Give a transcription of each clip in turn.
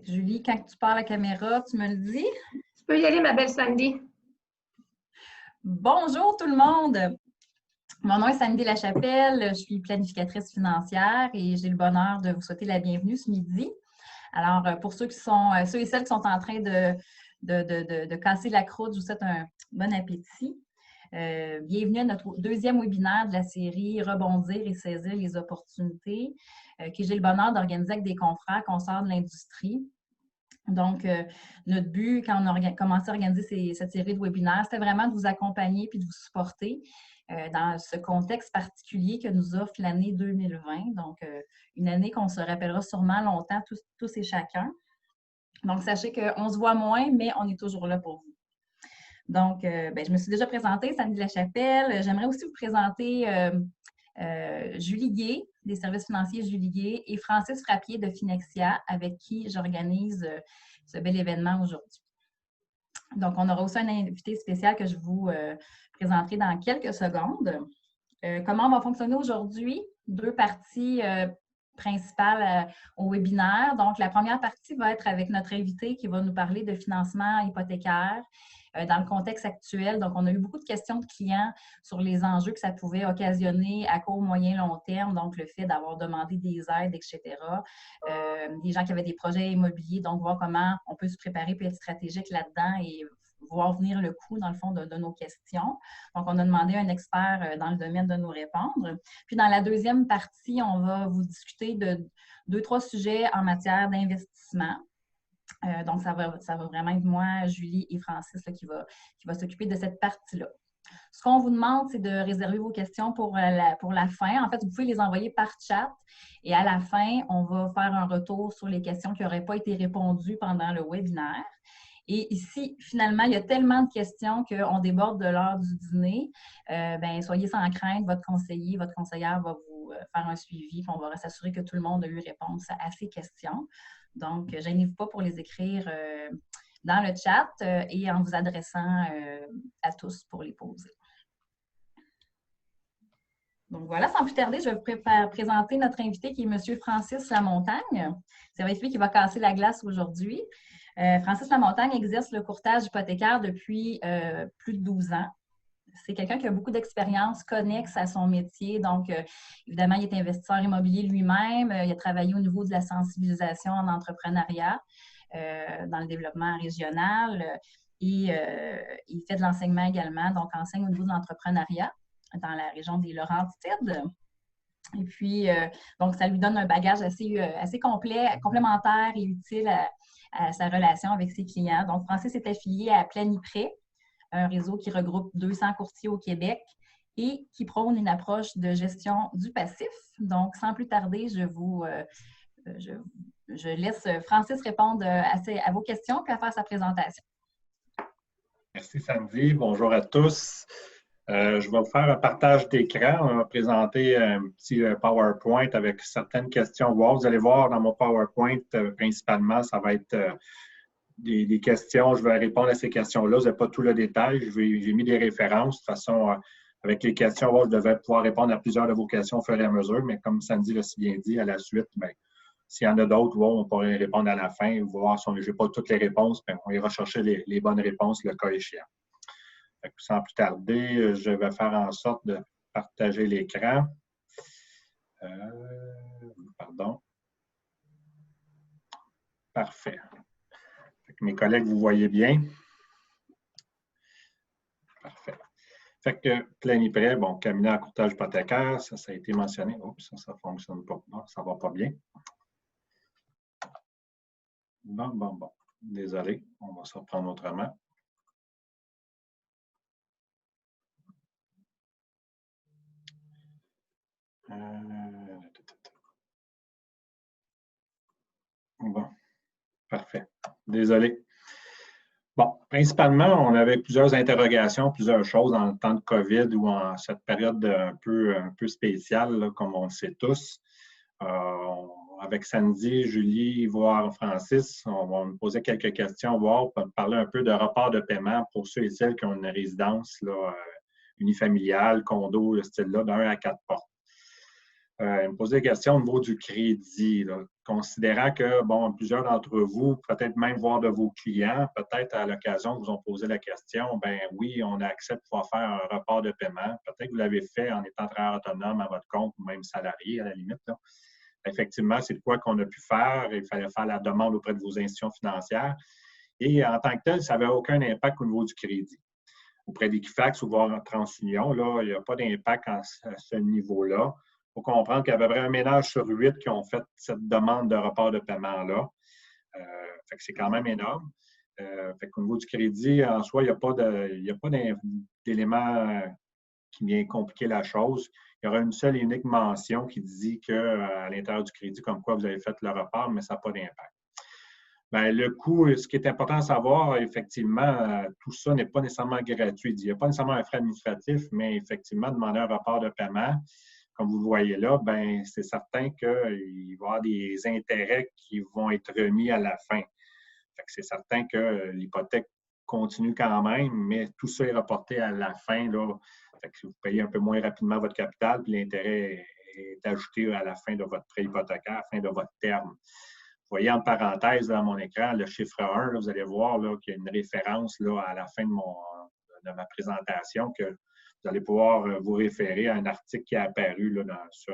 Julie, quand tu pars la caméra, tu me le dis? Tu peux y aller, ma belle Sandy. Bonjour tout le monde! Mon nom est Sandy Lachapelle, je suis planificatrice financière et j'ai le bonheur de vous souhaiter la bienvenue ce midi. Alors, pour ceux et celles qui sont en train de casser la croûte, je vous souhaite un bon appétit. Bienvenue à notre deuxième webinaire de la série Rebondir et saisir les opportunités que j'ai le bonheur d'organiser avec des confrères, consorts de l'industrie. Donc, notre but, quand on a commencé à organiser cette série de webinaires, c'était vraiment de vous accompagner puis de vous supporter dans ce contexte particulier que nous offre l'année 2020. Donc, une année qu'on se rappellera sûrement longtemps, tous et chacun. Donc, sachez qu'on se voit moins, mais on est toujours là pour vous. Donc, je me suis déjà présentée, Sandy Lachapelle. J'aimerais aussi vous présenter Julie Gué, des services financiers Julie Gué, et Francis Frappier de Finexia, avec qui j'organise ce bel événement aujourd'hui. Donc, on aura aussi un invité spécial que je vous présenterai dans quelques secondes. Comment on va fonctionner aujourd'hui? Deux parties principales au webinaire. Donc, la première partie va être avec notre invité qui va nous parler de financement hypothécaire dans le contexte actuel. Donc, on a eu beaucoup de questions de clients sur les enjeux que ça pouvait occasionner à court, moyen, long terme. Donc, le fait d'avoir demandé des aides, etc. Des gens qui avaient des projets immobiliers. Donc, voir comment on peut se préparer et être stratégique là-dedans et voir venir le coût, dans le fond, de nos questions. Donc, on a demandé à un expert dans le domaine de nous répondre. Puis, dans la deuxième partie, on va vous discuter de 2-3 sujets en matière d'investissement. Donc, ça va vraiment être moi, Julie et Francis là, qui va s'occuper de cette partie-là. Ce qu'on vous demande, c'est de réserver vos questions pour la fin. En fait, vous pouvez les envoyer par chat et à la fin, on va faire un retour sur les questions qui n'auraient pas été répondues pendant le webinaire. Et ici, finalement, il y a tellement de questions qu'on déborde de l'heure du dîner. Soyez sans crainte, votre conseiller, votre conseillère va vous faire un suivi, puis on va s'assurer que tout le monde a eu réponse à ces questions. Donc, gênez-vous pas pour les écrire dans le chat et en vous adressant à tous pour les poser. Donc voilà, sans plus tarder, je vais vous présenter notre invité qui est M. Francis Lamontagne. Ça va être lui qui va casser la glace aujourd'hui. Francis Lamontagne exerce le courtage hypothécaire depuis plus de 12 ans. C'est quelqu'un qui a beaucoup d'expérience connexe à son métier. Donc, évidemment, il est investisseur immobilier lui-même. Il a travaillé au niveau de la sensibilisation en entrepreneuriat, dans le développement régional. Et il fait de l'enseignement également, donc enseigne au niveau de l'entrepreneuriat dans la région des Laurentides. Et puis, donc, ça lui donne un bagage assez complet, complémentaire et utile à sa relation avec ses clients. Donc, Francis est affilié à Planiprêt, un réseau qui regroupe 200 courtiers au Québec et qui prône une approche de gestion du passif. Donc, sans plus tarder, je laisse Francis répondre à vos questions et à faire sa présentation. Merci Sandy. Bonjour à tous. Je vais vous faire un partage d'écran. On va présenter un petit PowerPoint avec certaines questions. Vous allez voir dans mon PowerPoint, principalement, ça va être des questions. Je vais répondre à ces questions-là. Vous n'avez pas tout le détail. J'ai mis des références. De toute façon, avec les questions, je devais pouvoir répondre à plusieurs de vos questions au fur et à mesure. Mais comme Sandy l'a si bien dit, à la suite, s'il y en a d'autres, on pourrait répondre à la fin, voir si je n'ai pas toutes les réponses. On ira chercher les bonnes réponses le cas échéant. Sans plus tarder, je vais faire en sorte de partager l'écran. Pardon. Parfait. Mes collègues, vous voyez bien? Parfait. Fait que Planiprêt, cabinet en courtage hypothécaire, ça a été mentionné. Oups, ça ne fonctionne pas. Non, ça ne va pas bien. Bon. Désolé, on va se reprendre autrement. Bon, parfait. Désolé. Bon, principalement, on avait plusieurs interrogations, plusieurs choses dans le temps de COVID ou en cette période un peu spéciale, là, comme on le sait tous. Avec Sandy, Julie, voire Francis, on va me poser quelques questions, voir, parler un peu de report de paiement pour ceux et celles qui ont une résidence là, unifamiliale, condo, le style-là, d'1 à 4 portes. me poser des questions au niveau du crédit, là, considérant que, bon, plusieurs d'entre vous, peut-être même voir de vos clients, peut-être à l'occasion vous ont posé la question, ben oui, on a accès pour pouvoir faire un report de paiement. Peut-être que vous l'avez fait en étant travailleur autonome à votre compte ou même salarié à la limite, là. Effectivement, c'est de quoi qu'on a pu faire. Il fallait faire la demande auprès de vos institutions financières. Et en tant que tel, ça n'avait aucun impact au niveau du crédit. Auprès d'Equifax ou voire en TransUnion, là, il n'y a pas d'impact à ce niveau-là. Il faut comprendre qu'il y a à peu près un ménage sur 8 qui ont fait cette demande de report de paiement-là. Fait que c'est quand même énorme. Fait qu'au niveau du crédit, en soi, il n'y a pas d'élément qui vient compliquer la chose. Il y aura une seule et unique mention qui dit qu'à l'intérieur du crédit, comme quoi vous avez fait le report, mais ça n'a pas d'impact. Bien, le coût, ce qui est important à savoir, effectivement, tout ça n'est pas nécessairement gratuit. Il n'y a pas nécessairement un frais administratif, mais effectivement, demander un report de paiement, comme vous le voyez là, bien, c'est certain qu'il va y avoir des intérêts qui vont être remis à la fin. Fait que c'est certain que l'hypothèque continue quand même, mais tout ça est reporté à la fin, là. Fait que vous payez un peu moins rapidement votre capital, puis l'intérêt est ajouté à la fin de votre prêt hypothécaire, à la fin de votre terme. Vous voyez en parenthèse dans mon écran le chiffre 1, là, vous allez voir qu'il y a une référence là, à la fin de ma présentation que vous allez pouvoir vous référer à un article qui est apparu là, sur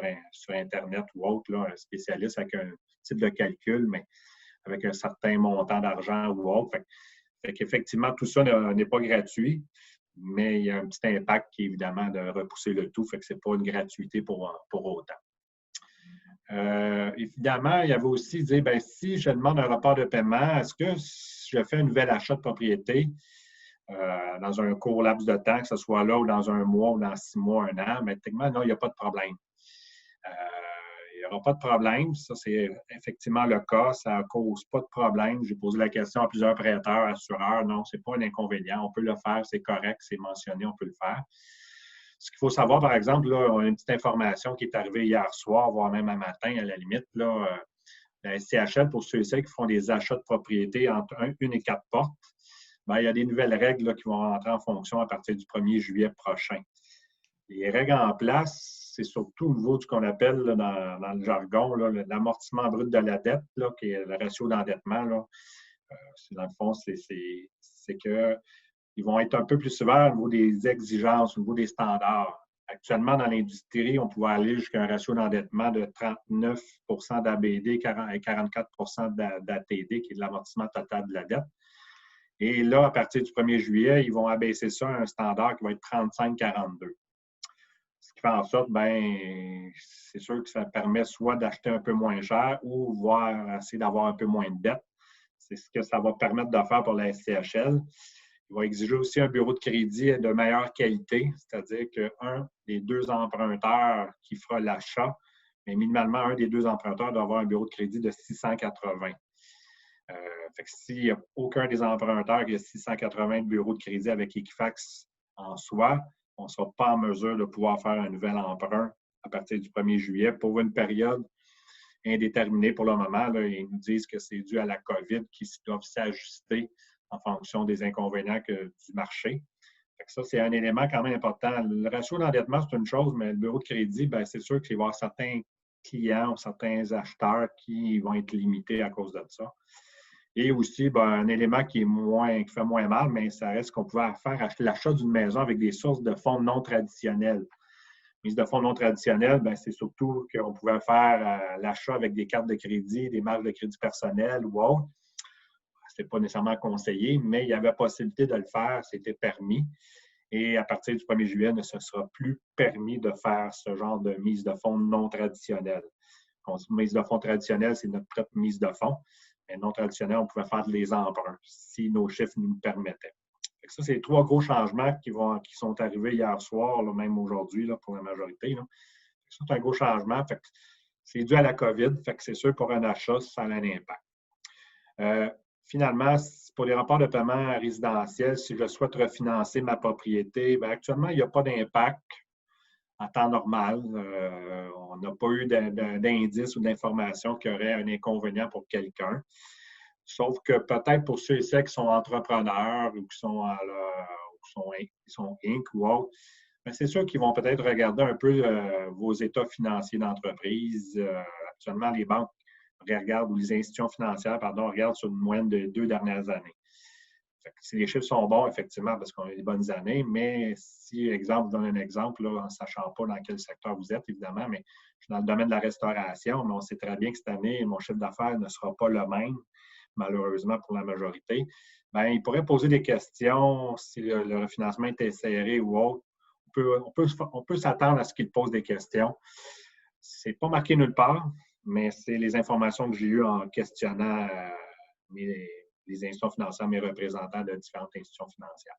Internet ou autre, là, un spécialiste avec un type de calcul, mais avec un certain montant d'argent ou autre. Fait qu'effectivement, tout ça n'est pas gratuit, mais il y a un petit impact qui est évidemment de repousser le tout, fait que ce n'est pas une gratuité pour autant. Évidemment, il y avait aussi dit, bien, si je demande un report de paiement, est-ce que si je fais un nouvel achat de propriété dans un court laps de temps, que ce soit là ou dans un mois ou dans 6 mois, 1 an, mais techniquement, non, il n'y a pas de problème. Il n'y aura pas de problème. Ça, c'est effectivement le cas. Ça ne cause pas de problème. J'ai posé la question à plusieurs prêteurs, assureurs. Non, ce n'est pas un inconvénient. On peut le faire. C'est correct. C'est mentionné. On peut le faire. Ce qu'il faut savoir, par exemple, là, on a une petite information qui est arrivée hier soir, voire même un matin, à la limite. Là, la SCHL, pour ceux et celles qui font des achats de propriété entre 1 et 4 portes, bien, il y a des nouvelles règles là, qui vont rentrer en fonction à partir du 1er juillet prochain. Les règles en place, c'est surtout au niveau de ce qu'on appelle là, dans le jargon l'amortissement brut de la dette, là, qui est le ratio d'endettement. Là. Dans le fond, c'est qu'ils vont être un peu plus sévères au niveau des exigences, au niveau des standards. Actuellement, dans l'industrie, on pouvait aller jusqu'à un ratio d'endettement de 39 d'ABD et 44 d'ATD, qui est de l'amortissement total de la dette. Et là, à partir du 1er juillet, ils vont abaisser ça à un standard qui va être 35-42. Ce qui fait en sorte, bien, c'est sûr que ça permet soit d'acheter un peu moins cher ou voire essayer d'avoir un peu moins de dette. C'est ce que ça va permettre de faire pour la SCHL. Il va exiger aussi un bureau de crédit de meilleure qualité, c'est-à-dire qu'un des 2 emprunteurs qui fera l'achat, mais minimalement, un des 2 emprunteurs doit avoir un bureau de crédit de 680. Fait que s'il n'y a aucun des emprunteurs qui a 680 de bureaux de crédit avec Equifax en soi, on ne sera pas en mesure de pouvoir faire un nouvel emprunt à partir du 1er juillet pour une période indéterminée pour le moment. Là, ils nous disent que c'est dû à la COVID qui doivent s'ajuster en fonction des inconvénients du marché. Fait que ça, c'est un élément quand même important. Le ratio d'endettement, c'est une chose, mais le bureau de crédit, bien, c'est sûr qu'il va y avoir certains clients ou certains acheteurs qui vont être limités à cause de ça. Et aussi, bien, un élément qui fait moins mal, mais ça reste qu'on pouvait faire l'achat d'une maison avec des sources de fonds non traditionnelles. Mise de fonds non traditionnelles, bien, c'est surtout qu'on pouvait faire l'achat avec des cartes de crédit, des marges de crédit personnelles ou autres. Ce n'était pas nécessairement conseillé, mais il y avait possibilité de le faire, c'était permis. Et à partir du 1er juillet, ce ne sera plus permis de faire ce genre de mise de fonds non traditionnelle. Mise de fonds traditionnelle, c'est notre propre mise de fonds. Mais non traditionnel, on pouvait faire des emprunts si nos chiffres nous le permettaient. Ça, c'est 3 gros changements qui sont arrivés hier soir, là, même aujourd'hui pour la majorité. Là. Ça, c'est un gros changement. Fait que c'est dû à la COVID. Fait que c'est sûr, pour un achat, ça a un impact. Finalement, pour les rapports de paiement résidentiels, si je souhaite refinancer ma propriété, bien, actuellement, il n'y a pas d'impact en temps normal. On n'a pas eu d'indice ou d'information qui aurait un inconvénient pour quelqu'un. Sauf que peut-être pour ceux et celles qui sont entrepreneurs ou qui sont Inc. ou autres, c'est sûr qu'ils vont peut-être regarder un peu vos états financiers d'entreprise. Actuellement, les banques regardent, ou les institutions financières, pardon, regardent sur une moyenne de 2 dernières années. Si les chiffres sont bons, effectivement, parce qu'on a des bonnes années, mais si, exemple, je donne un exemple, là, en ne sachant pas dans quel secteur vous êtes, évidemment, mais je suis dans le domaine de la restauration, mais on sait très bien que cette année, mon chiffre d'affaires ne sera pas le même, malheureusement pour la majorité. Bien, ils pourraient poser des questions si le refinancement était serré ou autre. On peut s'attendre à ce qu'ils posent des questions. Ce n'est pas marqué nulle part, mais c'est les informations que j'ai eues en questionnant les institutions financières, mes représentants de différentes institutions financières.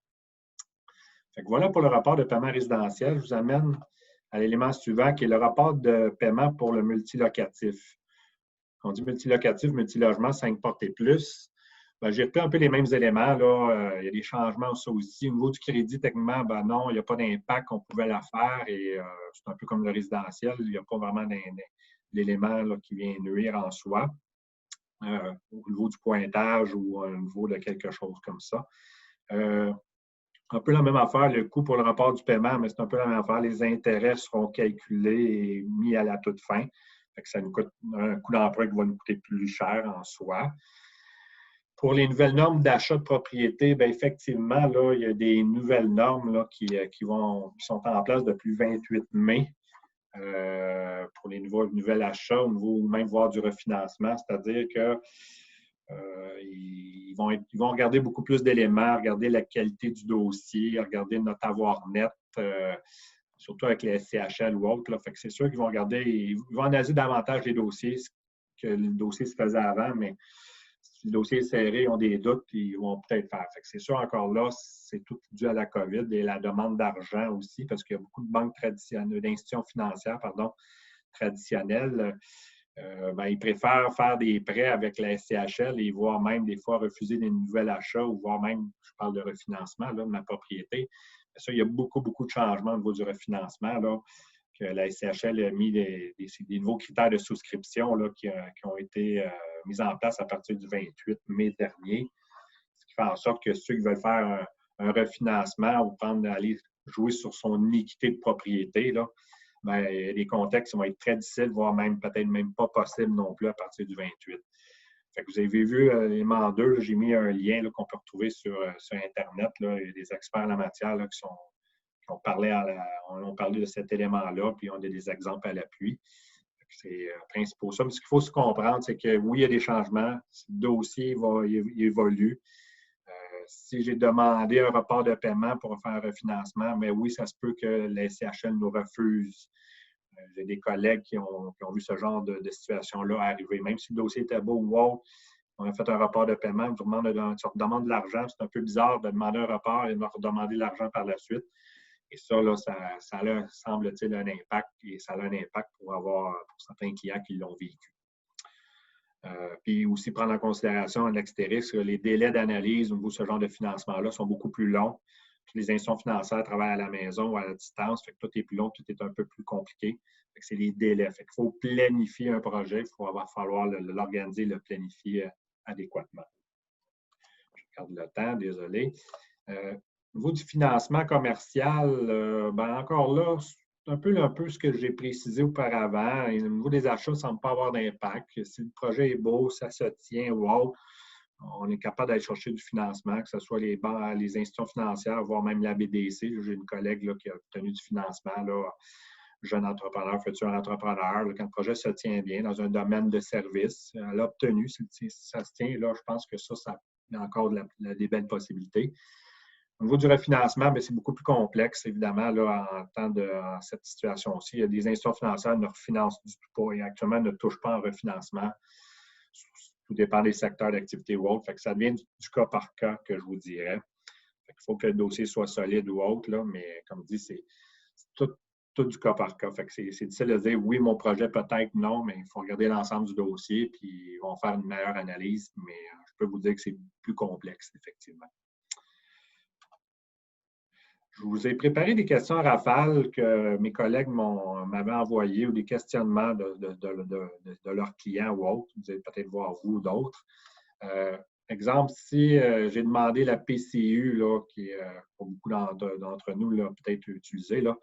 Fait que voilà pour le rapport de paiement résidentiel. Je vous amène à l'élément suivant, qui est le rapport de paiement pour le multilocatif. Quand on dit multilocatif, multilogement, 5 portes et plus. Ben, j'ai repris un peu les mêmes éléments. Là. Il y a des changements aussi. Au niveau du crédit, techniquement, ben non, il n'y a pas d'impact. On pouvait la faire et c'est un peu comme le résidentiel. Il n'y a pas vraiment d'élément qui vient nuire en soi. Au niveau du pointage ou au niveau de quelque chose comme ça. Un peu la même affaire, le coût pour le rapport du paiement, mais c'est un peu la même affaire. Les intérêts seront calculés et mis à la toute fin. Fait que ça nous coûte un coût d'emprunt qui va nous coûter plus cher en soi. Pour les nouvelles normes d'achat de propriété, bien, effectivement, là, il y a des nouvelles normes là, qui sont en place depuis le 28 mai. Pour les nouveaux achats, au niveau même voire du refinancement, c'est-à-dire que ils vont regarder beaucoup plus d'éléments, regarder la qualité du dossier, regarder notre avoir net, surtout avec les SCHL ou autres. Là. Fait que c'est sûr qu'ils vont regarder, ils vont analyser davantage les dossiers que le dossier se faisait avant, mais si le dossier est serré, ils ont des doutes, ils vont peut-être faire. Fait que c'est sûr, encore là, c'est tout dû à la COVID et la demande d'argent aussi, parce qu'il y a beaucoup de banques traditionnelles, d'institutions financières, traditionnelles. Ben, ils préfèrent faire des prêts avec la SCHL et voire même des fois refuser des nouveaux achats ou voire même, je parle de refinancement là, de ma propriété. Ça, il y a beaucoup, beaucoup de changements au niveau du refinancement. Là, que la SCHL a mis des nouveaux critères de souscription là, qui ont été mis en place à partir du 28 mai dernier. Ce qui fait en sorte que ceux qui veulent faire un refinancement ou aller jouer sur son équité de propriété, là, bien, les contextes vont être très difficiles, voire même peut-être même pas possibles non plus à partir du 28. Fait que vous avez vu l'élément 2, j'ai mis un lien là, qu'on peut retrouver sur Internet. Là. Il y a des experts en la matière là, qui ont parlé de cet élément-là, puis on a des exemples à l'appui. C'est principal ça. Mais ce qu'il faut se comprendre, c'est que oui, il y a des changements. Le dossier il évolue. Si j'ai demandé un report de paiement pour faire un refinancement, mais oui, ça se peut que la SCHL nous refuse. J'ai des collègues qui ont vu ce genre de situation-là arriver. Même si le dossier était beau ou autre, on a fait un report de paiement, on demande de l'argent. C'est un peu bizarre de demander un report et de redemander de l'argent par la suite. Et ça, là, ça a, semble-t-il, un impact, et ça a un impact pour certains clients qui l'ont vécu. Puis aussi prendre en considération un astérisque, les délais d'analyse au niveau de ce genre de financement-là sont beaucoup plus longs. Toutes les institutions financières travaillent à la maison ou à la distance, fait que tout est plus long, tout est un peu plus compliqué. Fait que c'est les délais. Fait qu'il faut planifier un projet, il va falloir l'organiser, le planifier adéquatement. Je regarde le temps, désolé. Au niveau du financement commercial, ben encore là, c'est un peu ce que j'ai précisé auparavant. Et au niveau des achats, ça ne semble pas avoir d'impact. Si le projet est beau, ça se tient, wow, on est capable d'aller chercher du financement, que ce soit les banques, les institutions financières, voire même la BDC. J'ai une collègue là, qui a obtenu du financement, là, jeune entrepreneur, futur entrepreneur. Là, quand le projet se tient bien dans un domaine de service, elle a obtenu, si ça se tient, là, je pense que ça a encore des belles possibilités. Au niveau du refinancement, c'est beaucoup plus complexe, évidemment, là, en cette situation-ci. Il y a des institutions financières qui ne refinancent du tout pas et actuellement ne touchent pas en refinancement. Tout dépend des secteurs d'activité ou autre. Fait que ça devient du cas par cas, que je vous dirais. Fait qu'il faut que le dossier soit solide ou autre, là, mais comme je dis, c'est tout du cas par cas. Fait que c'est difficile de dire oui, mon projet peut-être non, mais il faut regarder l'ensemble du dossier puis ils vont faire une meilleure analyse. Mais je peux vous dire que c'est plus complexe, effectivement. Je vous ai préparé des questions à rafale que mes collègues m'avaient envoyées ou des questionnements de leurs clients ou autres. Vous allez peut-être voir vous ou d'autres. exemple, si j'ai demandé la PCU, là, qui est pour beaucoup d'entre nous peut-être utilisée, là,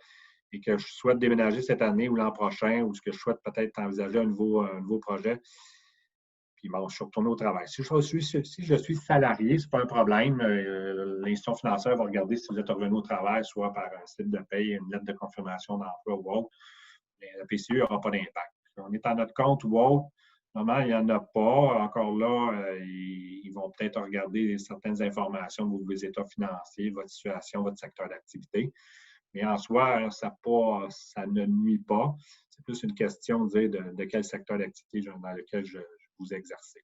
et que je souhaite déménager cette année ou l'an prochain, ou ce que je souhaite peut-être envisager un nouveau projet, puis bon, je suis retourné au travail. Si je suis salarié, ce n'est pas un problème. L'institution financière va regarder si vous êtes revenu au travail, soit par un site de paye, une lettre de confirmation d'emploi ou autre. Mais la PCU n'aura pas d'impact. On est à notre compte ou autre. Normalement, il n'y en a pas. Encore là, ils vont peut-être regarder certaines informations de vos états financiers, votre situation, votre secteur d'activité. Mais en soi, ça ne nuit pas. C'est plus une question de quel secteur d'activité dans lequel je vous exercez.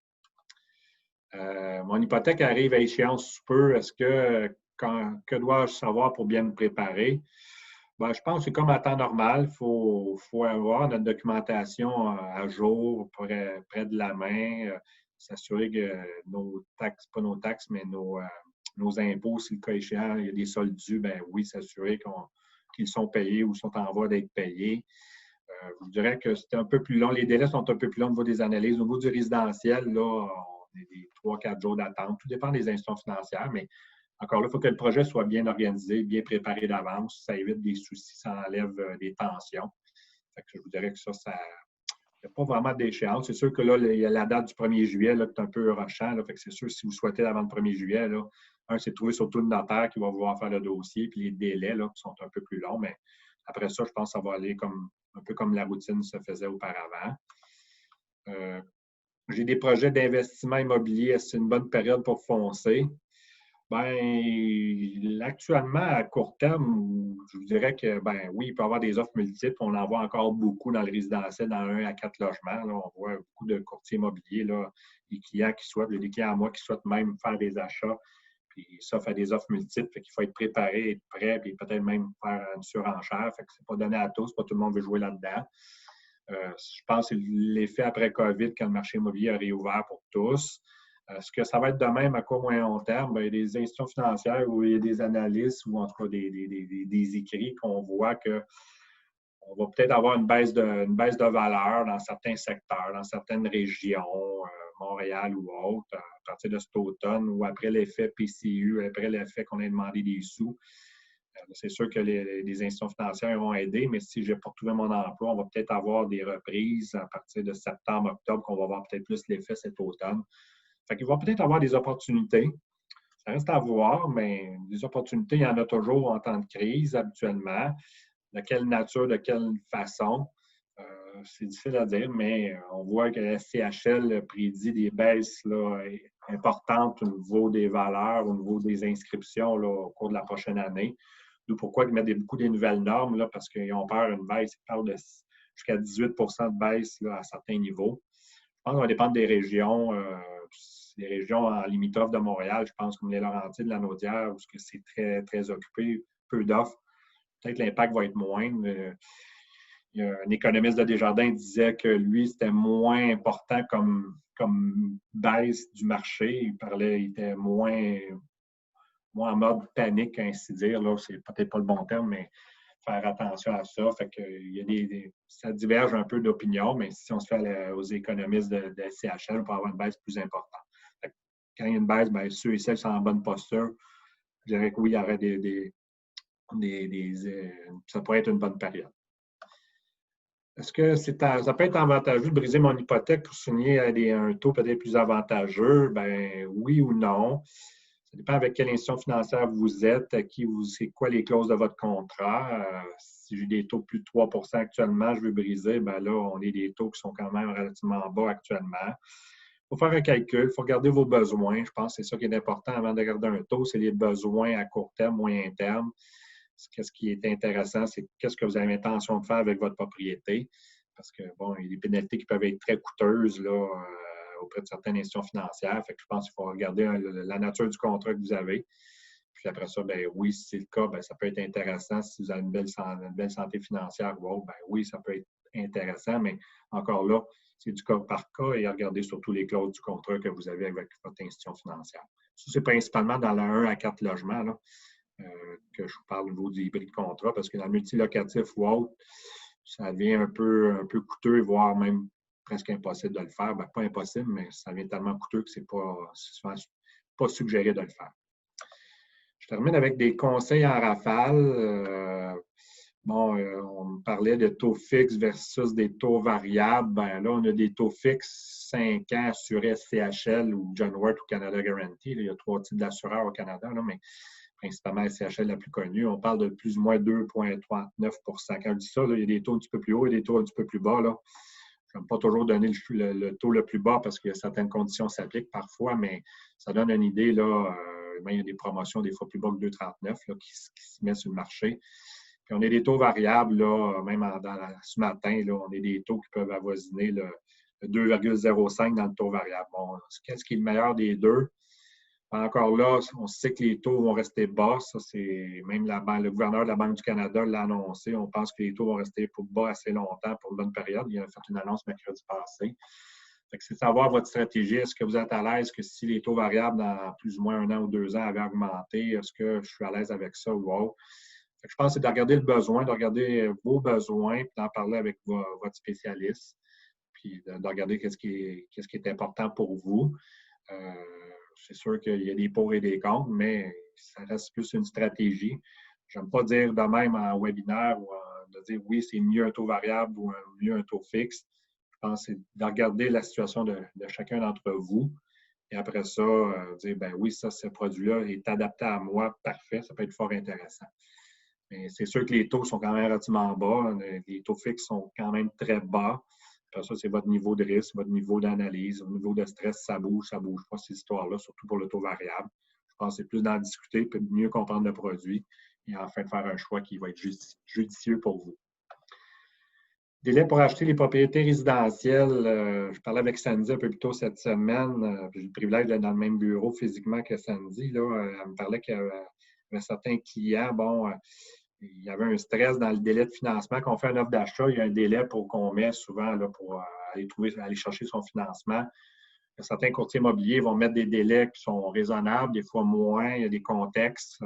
Mon hypothèque arrive à échéance sous peu. Que dois-je savoir pour bien me préparer? Ben, je pense que c'est comme à temps normal. Il faut avoir notre documentation à jour, près de la main, s'assurer que nos taxes, pas nos taxes, mais nos impôts, si le cas échéant, il y a des soldes dus, ben oui, s'assurer qu'ils sont payés ou sont en voie d'être payés. Je vous dirais que c'est un peu plus long. Les délais sont un peu plus longs au niveau des analyses. Au niveau du résidentiel, là, on a des 3-4 jours d'attente. Tout dépend des institutions financières, mais encore là, il faut que le projet soit bien organisé, bien préparé d'avance. Ça évite des soucis, ça enlève des tensions. Fait que je vous dirais que ça il n'y a pas vraiment d'échéance. C'est sûr que là, il y a la date du 1er juillet là, qui est un peu rushant. Là. Fait que c'est sûr, si vous souhaitez avant le 1er juillet, là, c'est de trouver surtout le notaire qui va vouloir faire le dossier, puis les délais là, qui sont un peu plus longs. Mais après ça, je pense que ça va aller un peu comme la routine se faisait auparavant. J'ai des projets d'investissement immobilier. Est-ce que c'est une bonne période pour foncer? Bien, actuellement, à court terme, je vous dirais que, ben oui, il peut y avoir des offres multiples. On en voit encore beaucoup dans le résidentiel, dans 1 à 4 logements. Là. On voit beaucoup de courtiers immobiliers, là, des clients j'ai des clients à moi qui souhaitent même faire des achats, puis ça fait des offres multiples. Fait qu'il faut être préparé, être prêt, puis peut-être même faire une surenchère. Fait que c'est pas donné à tous, pas tout le monde veut jouer là-dedans. Je pense que c'est l'effet après COVID, quand le marché immobilier a réouvert pour tous. Est-ce que ça va être de même à court ou à long terme? Bien, il y a des institutions financières où il y a des analystes ou en tout cas des écrits qu'on voit qu'on va peut-être avoir une baisse de valeur dans certains secteurs, dans certaines régions, Montréal ou autres, à partir de cet automne ou après l'effet PCU, après l'effet qu'on a demandé des sous. C'est sûr que les institutions financières vont aider, mais si je n'ai pas retrouvé mon emploi, on va peut-être avoir des reprises à partir de septembre, octobre, qu'on va voir peut-être plus l'effet cet automne. Fait qu'il va peut-être avoir des opportunités. Ça reste à voir, mais des opportunités, il y en a toujours en temps de crise, habituellement. De quelle nature, de quelle façon, c'est difficile à dire, mais on voit que la SCHL prédit des baisses là, importantes au niveau des valeurs, au niveau des inscriptions là, au cours de la prochaine année. D'où pourquoi ils mettent beaucoup des nouvelles normes, là, parce qu'ils ont peur d'une baisse. Ils parlent de jusqu'à 18 de baisse là, à certains niveaux. Je pense que ça va dépendre des régions. Les régions en limitrophe de Montréal, je pense, comme les Laurentides, la Naudière, où c'est très, très occupé, peu d'offres. Peut-être l'impact va être moindre. Il y a un économiste de Desjardins qui disait que lui, c'était moins important comme baisse du marché. Il était moins en mode panique, ainsi dire. Là, c'est peut-être pas le bon terme, mais faire attention à ça. Fait que, ça diverge un peu d'opinion, mais si on se fait aux économistes de CHL, on peut avoir une baisse plus importante. Fait que, quand il y a une baisse, bien, ceux et celles qui sont en bonne posture, je dirais que oui, il y aurait ça pourrait être une bonne période. Est-ce que ça peut être avantageux de briser mon hypothèque pour signer à un taux peut-être plus avantageux? Ben oui ou non. Ça dépend avec quelle institution financière vous êtes, c'est quoi les clauses de votre contrat. Si j'ai des taux de plus de 3 actuellement, je veux briser, ben là, on est des taux qui sont quand même relativement bas actuellement. Il faut faire un calcul, il faut regarder vos besoins. Je pense que c'est ça qui est important avant de regarder un taux, c'est les besoins à court terme, moyen terme. Qu'est-ce qui est intéressant, c'est qu'est-ce que vous avez l'intention de faire avec votre propriété. Parce que, bon, il y a des pénalités qui peuvent être très coûteuses là, auprès de certaines institutions financières. Fait que je pense qu'il faut regarder la nature du contrat que vous avez. Puis après ça, ben oui, si c'est le cas, ben, ça peut être intéressant. Si vous avez une belle santé financière ou autre, ben oui, ça peut être intéressant. Mais encore là, c'est du cas par cas et regardez surtout les clauses du contrat que vous avez avec votre institution financière. Ça, c'est principalement dans le 1 à 4 logements là, que je vous parle au niveau du hybride contrat, parce que dans le multilocatif ou autre, ça devient un peu coûteux, voire même presque impossible de le faire. Bien, pas impossible, mais ça devient tellement coûteux que c'est souvent pas suggéré de le faire. Je termine avec des conseils en rafale. On me parlait de taux fixes versus des taux variables. Ben là, on a des taux fixes 5 ans assurés SCHL ou John Wart ou Canada Guarantee. Là, il y a 3 types d'assureurs au Canada, là, mais principalement SCHL la plus connue. On parle de plus ou moins 2,39 %. Quand je dis ça, là, il y a des taux un petit peu plus hauts et des taux un petit peu plus bas. Là. Je n'aime pas toujours donner le taux le plus bas parce que certaines conditions s'appliquent parfois, mais ça donne une idée. Là, il y a des promotions des fois plus bas que 2,39 qui se mettent sur le marché. Puis on a des taux variables, là, même ce matin, là, on a des taux qui peuvent avoisiner le 2,05 dans le taux variable. Bon, qu'est-ce qui est le meilleur des deux? Encore là, on sait que les taux vont rester bas. Ça, c'est même le gouverneur de la Banque du Canada l'a annoncé. On pense que les taux vont rester bas assez longtemps pour une bonne période. Il a fait une annonce mercredi passé. C'est de savoir votre stratégie. Est-ce que vous êtes à l'aise que si les taux variables dans plus ou moins 1 an ou 2 ans avaient augmenté, est-ce que je suis à l'aise avec ça ou autre? Je pense que c'est de regarder le besoin, de regarder vos besoins, puis d'en parler avec votre spécialiste, puis de regarder qu'est-ce qui est important pour vous. C'est sûr qu'il y a des pour et des contre, mais ça reste plus une stratégie. Je n'aime pas dire de même en webinaire ou de dire oui, c'est mieux un taux variable ou mieux un taux fixe. Je pense que c'est de regarder la situation de chacun d'entre vous. Et après ça, dire, ben oui, ce produit-là est adapté à moi, parfait, ça peut être fort intéressant. Mais c'est sûr que les taux sont quand même relativement bas. Les taux fixes sont quand même très bas. Après ça, c'est votre niveau de risque, votre niveau d'analyse, votre niveau de stress, ça bouge pas, ces histoires-là, surtout pour le taux variable. Je pense que c'est plus d'en discuter, puis de mieux comprendre le produit et enfin de faire un choix qui va être judicieux pour vous. Délai pour acheter les propriétés résidentielles. Je parlais avec Sandy un peu plus tôt cette semaine. J'ai le privilège d'être dans le même bureau physiquement que Sandy. Là. Elle me parlait qu'il y avait certains clients, il y avait un stress dans le délai de financement. Quand on fait une offre d'achat, il y a un délai qu'on met souvent là, pour aller chercher son financement. Certains courtiers immobiliers vont mettre des délais qui sont raisonnables, des fois moins, il y a des contextes,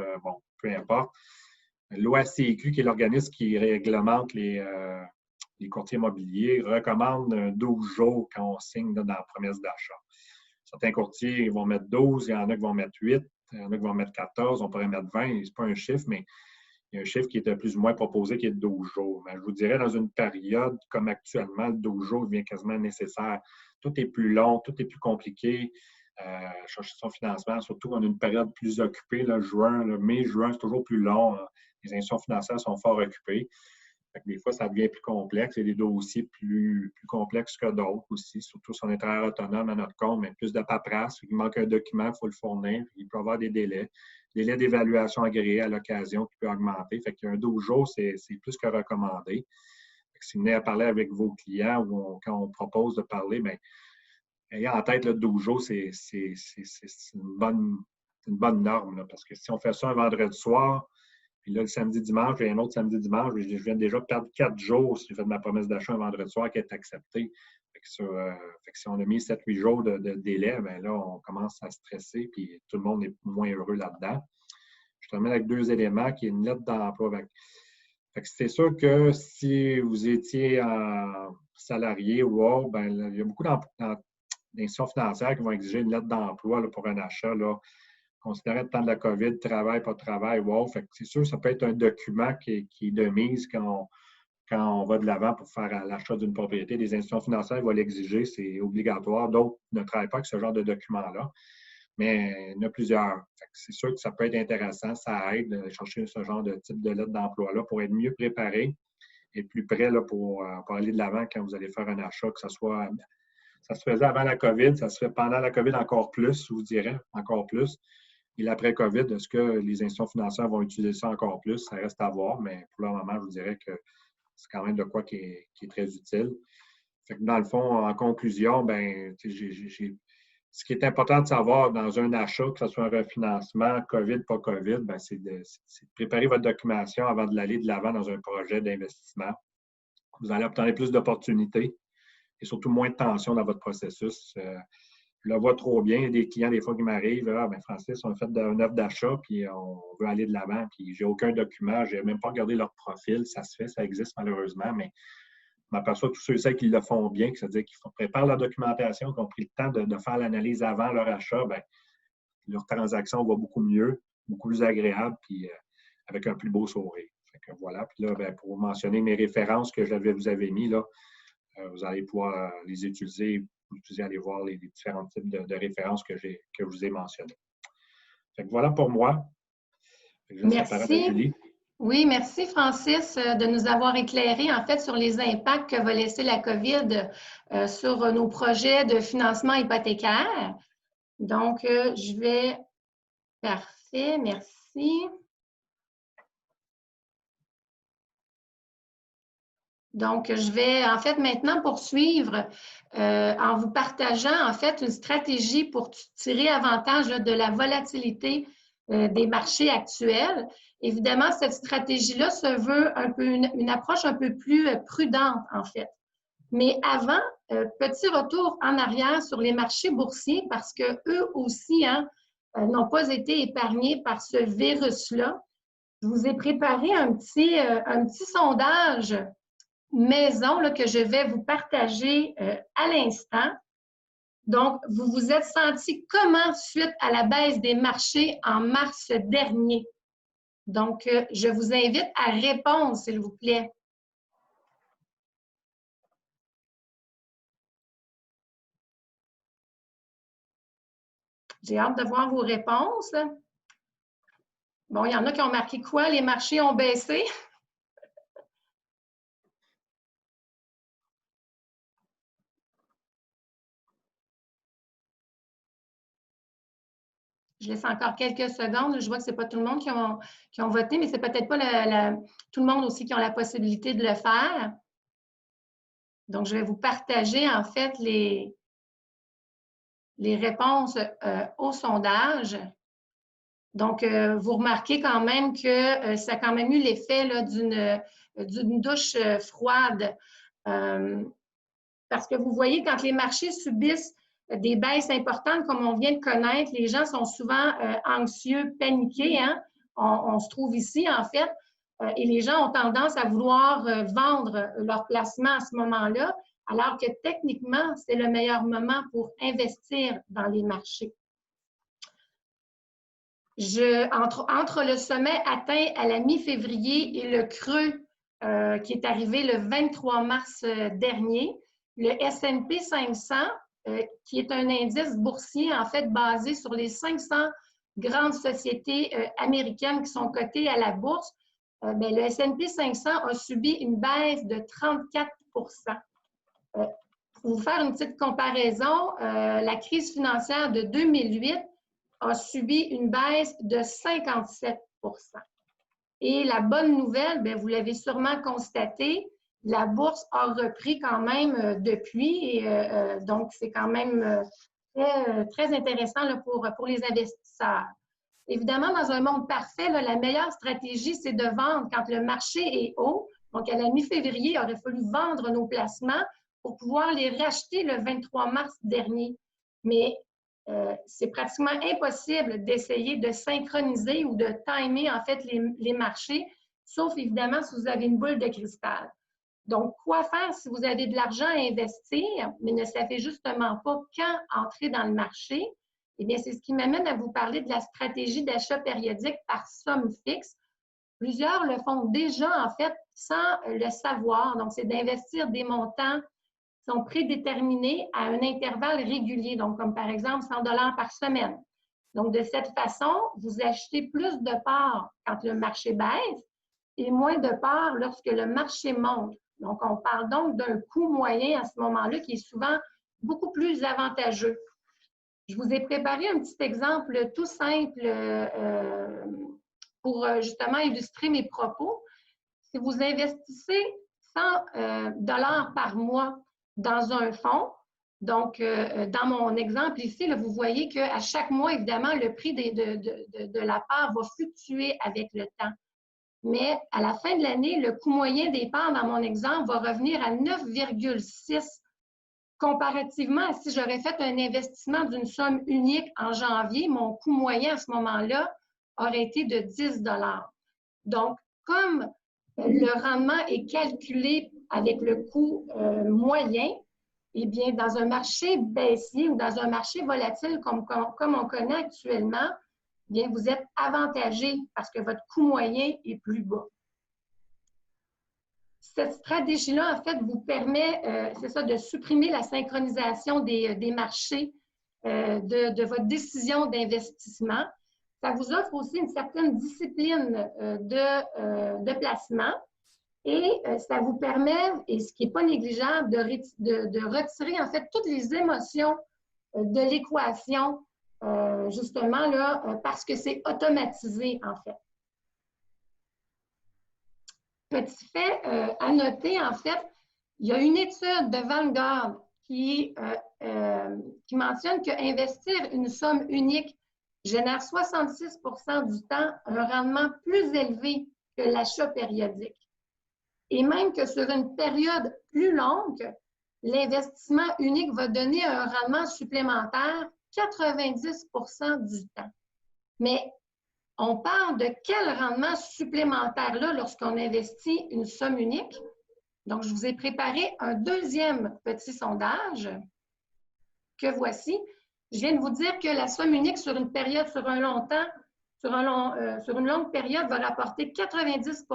peu importe. L'OACQ, qui est l'organisme qui réglemente les courtiers immobiliers, recommande 12 jours quand on signe là, dans la promesse d'achat. Certains courtiers vont mettre 12, il y en a qui vont mettre 8, il y en a qui vont mettre 14, on pourrait mettre 20, ce n'est pas un chiffre, mais il y a un chiffre qui est plus ou moins proposé qui est de 12 jours. Mais je vous dirais, dans une période comme actuellement, le 12 jours devient quasiment nécessaire. Tout est plus long, tout est plus compliqué. Chercher son financement, surtout dans une période plus occupée, mai, juin, c'est toujours plus long. Les institutions financières sont fort occupées. Des fois, ça devient plus complexe. Il y a des dossiers plus complexes que d'autres aussi, surtout si on est travailleur autonome à notre compte, mais plus de paperasse. Il manque un document, il faut le fournir. Il peut y avoir des délais. Délai d'évaluation agréé à l'occasion qui peut augmenter. Fait qu'il y a un 12 jours, c'est plus que recommandé. Si vous venez à parler avec vos clients ou quand on propose de parler, bien, ayez en tête le 12 jours, c'est une bonne norme. Là, parce que si on fait ça un vendredi soir, puis là, le samedi-dimanche, j'ai un autre samedi-dimanche, je viens déjà de perdre 4 jours si j'ai fait ma promesse d'achat un vendredi soir qui est acceptée. Fait que si on a mis 7-8 jours de délai, bien là, on commence à stresser, puis tout le monde est moins heureux là-dedans. Je termine avec 2 éléments, qui est une lettre d'emploi. Fait que c'est sûr que si vous étiez salarié ou autre, bien, il y a beaucoup d'institutions financières qui vont exiger une lettre d'emploi pour un achat, là, considérant le temps de la COVID, travail, pas de travail, wow. Fait que c'est sûr que ça peut être un document qui est de mise quand on va de l'avant pour faire l'achat d'une propriété. Les institutions financières vont l'exiger, c'est obligatoire. D'autres ne travaillent pas avec ce genre de document-là, mais il y en a plusieurs. C'est sûr que ça peut être intéressant, ça aide de chercher ce genre de type de lettre d'emploi-là pour être mieux préparé et plus prêt là, pour aller de l'avant quand vous allez faire un achat, que ce soit... Ça se faisait avant la COVID, ça se fait pendant la COVID encore plus, je vous dirais, encore plus. Et l'après-COVID, est-ce que les institutions financières vont utiliser ça encore plus? Ça reste à voir, mais pour le moment, je vous dirais que c'est quand même de quoi qui est très utile. Fait que dans le fond, en conclusion, ben, ce qui est important de savoir dans un achat, que ce soit un refinancement, COVID, pas COVID, ben, c'est de préparer votre documentation avant de l'aller de l'avant dans un projet d'investissement. Vous allez obtenir plus d'opportunités et surtout moins de tension dans votre processus. Je le vois trop bien. Il y a des clients, des fois, qui m'arrivent. Ah, bien, Francis, on a fait une offre d'achat, puis on veut aller de l'avant, puis j'ai aucun document, je n'ai même pas regardé leur profil. Ça se fait, ça existe malheureusement, mais m'aperçois tous ceux et celles qui le font bien, c'est-à-dire qu'ils préparent la documentation, qui ont pris le temps de faire l'analyse avant leur achat, bien, leur transaction va beaucoup mieux, beaucoup plus agréable, puis avec un plus beau sourire. Fait que voilà. Puis là, bien, pour mentionner mes références que vous avez mis, là, vous allez pouvoir les utiliser, aller voir les différents types de références que je vous ai mentionnées. Fait que voilà pour moi. Merci. Julie. Oui, merci Francis de nous avoir éclairé en fait sur les impacts que va laisser la COVID sur nos projets de financement hypothécaire. Donc, je vais... Parfait, merci. Donc, je vais en fait maintenant poursuivre en vous partageant en fait une stratégie pour tirer avantage là, de la volatilité des marchés actuels. Évidemment, cette stratégie-là se veut un peu une approche un peu plus prudente en fait. Mais avant, petit retour en arrière sur les marchés boursiers parce qu'eux aussi n'ont pas été épargnés par ce virus-là. Je vous ai préparé un petit sondage maison là, que je vais vous partager à l'instant. Donc, vous vous êtes senti comment suite à la baisse des marchés en mars dernier? Donc, je vous invite à répondre, s'il vous plaît. J'ai hâte de voir vos réponses. Bon, il y en a qui ont marqué quoi? Les marchés ont baissé? Je laisse encore quelques secondes. Je vois que ce n'est pas tout le monde qui ont voté, mais ce n'est peut-être pas tout le monde aussi qui a la possibilité de le faire. Donc, je vais vous partager en fait les réponses au sondage. Donc, vous remarquez quand même que ça a quand même eu l'effet d'une douche froide. Parce que vous voyez, quand les marchés subissent des baisses importantes, comme on vient de connaître, les gens sont souvent anxieux, paniqués. Hein? On se trouve ici, en fait, et les gens ont tendance à vouloir vendre leur placement à ce moment-là, alors que techniquement, c'est le meilleur moment pour investir dans les marchés. Entre le sommet atteint à la mi-février et le creux qui est arrivé le 23 mars dernier, le S&P 500, qui est un indice boursier en fait basé sur les 500 grandes sociétés américaines qui sont cotées à la bourse, le S&P 500 a subi une baisse de 34 Pour vous faire une petite comparaison, la crise financière de 2008 a subi une baisse de 57 Et la bonne nouvelle, bien, vous l'avez sûrement constaté, la bourse a repris quand même depuis. Et, donc, c'est quand même très intéressant là, pour les investisseurs. Évidemment, dans un monde parfait, là, la meilleure stratégie, c'est de vendre quand le marché est haut. Donc, à la mi-février, il aurait fallu vendre nos placements pour pouvoir les racheter le 23 mars dernier. Mais c'est pratiquement impossible d'essayer de synchroniser ou de timer en fait les marchés, sauf évidemment si vous avez une boule de cristal. Donc, quoi faire si vous avez de l'argent à investir, mais ne savez justement pas quand entrer dans le marché? Eh bien, c'est ce qui m'amène à vous parler de la stratégie d'achat périodique par somme fixe. Plusieurs le font déjà, en fait, sans le savoir. Donc, c'est d'investir des montants qui sont prédéterminés à un intervalle régulier, donc comme par exemple 100 $ par semaine. Donc, de cette façon, vous achetez plus de parts quand le marché baisse et moins de parts lorsque le marché monte. Donc, on parle donc d'un coût moyen à ce moment-là qui est souvent beaucoup plus avantageux. Je vous ai préparé un petit exemple tout simple pour justement illustrer mes propos. Si vous investissez 100 $ par mois dans un fonds, donc dans mon exemple ici, là, vous voyez qu'à chaque mois, évidemment, le prix de la part va fluctuer avec le temps. Mais à la fin de l'année, le coût moyen des parts, dans mon exemple, va revenir à 9,6 comparativement à si j'aurais fait un investissement d'une somme unique en janvier, mon coût moyen à ce moment-là aurait été de 10 $. Donc, comme le rendement est calculé avec le coût moyen, eh bien, dans un marché baissier ou dans un marché volatile comme on connaît actuellement, eh bien, vous êtes avantagé parce que votre coût moyen est plus bas. Cette stratégie-là, en fait, vous permet, c'est ça, de supprimer la synchronisation des marchés de votre décision d'investissement. Ça vous offre aussi une certaine discipline de placement et ça vous permet, et ce qui n'est pas négligeable, de retirer en fait toutes les émotions de l'équation, justement, là, parce que c'est automatisé, en fait. Petit fait à noter, en fait, il y a une étude de Vanguard qui mentionne qu'investir une somme unique génère 66 du temps un rendement plus élevé que l'achat périodique. Et même que sur une période plus longue, l'investissement unique va donner un rendement supplémentaire 90 du temps. Mais on parle de quel rendement supplémentaire-là lorsqu'on investit une somme unique? Donc, je vous ai préparé un deuxième petit sondage que voici. Je viens de vous dire que la somme unique sur une période, sur une longue période, va rapporter 90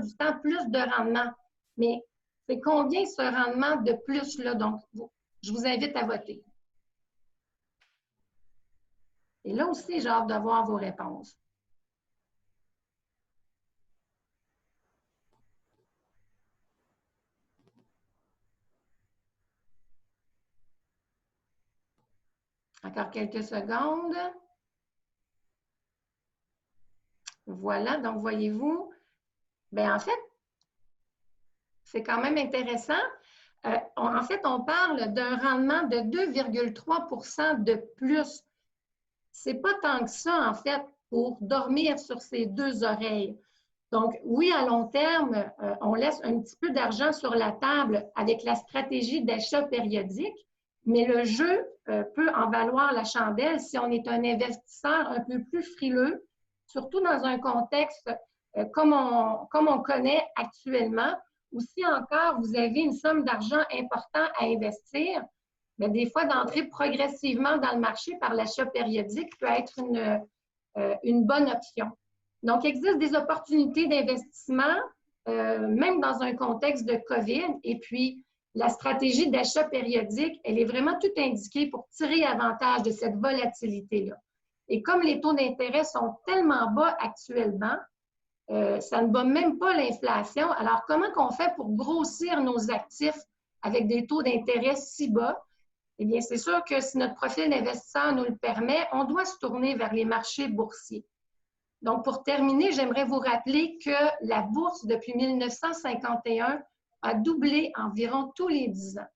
du temps plus de rendement. Mais c'est combien ce rendement de plus-là? Donc, je vous invite à voter. Et là aussi, j'ai hâte de voir vos réponses. Encore quelques secondes. Voilà, donc voyez-vous, bien en fait, c'est quand même intéressant. En fait, on parle d'un rendement de 2,3 de plus. C'est pas tant que ça, en fait, pour dormir sur ses deux oreilles. Donc, oui, à long terme, on laisse un petit peu d'argent sur la table avec la stratégie d'achat périodique, mais le jeu peut en valoir la chandelle si on est un investisseur un peu plus frileux, surtout dans un contexte comme on connaît actuellement, où si encore vous avez une somme d'argent importante à investir, mais des fois d'entrer progressivement dans le marché par l'achat périodique peut être une bonne option. Donc, il existe des opportunités d'investissement, même dans un contexte de COVID. Et puis, la stratégie d'achat périodique, elle est vraiment tout indiquée pour tirer avantage de cette volatilité-là. Et comme les taux d'intérêt sont tellement bas actuellement, ça ne bat même pas l'inflation. Alors, comment qu'on fait pour grossir nos actifs avec des taux d'intérêt si bas? Eh bien, c'est sûr que si notre profil d'investisseur nous le permet, on doit se tourner vers les marchés boursiers. Donc, pour terminer, j'aimerais vous rappeler que la bourse, depuis 1951, a doublé environ tous les 10 ans,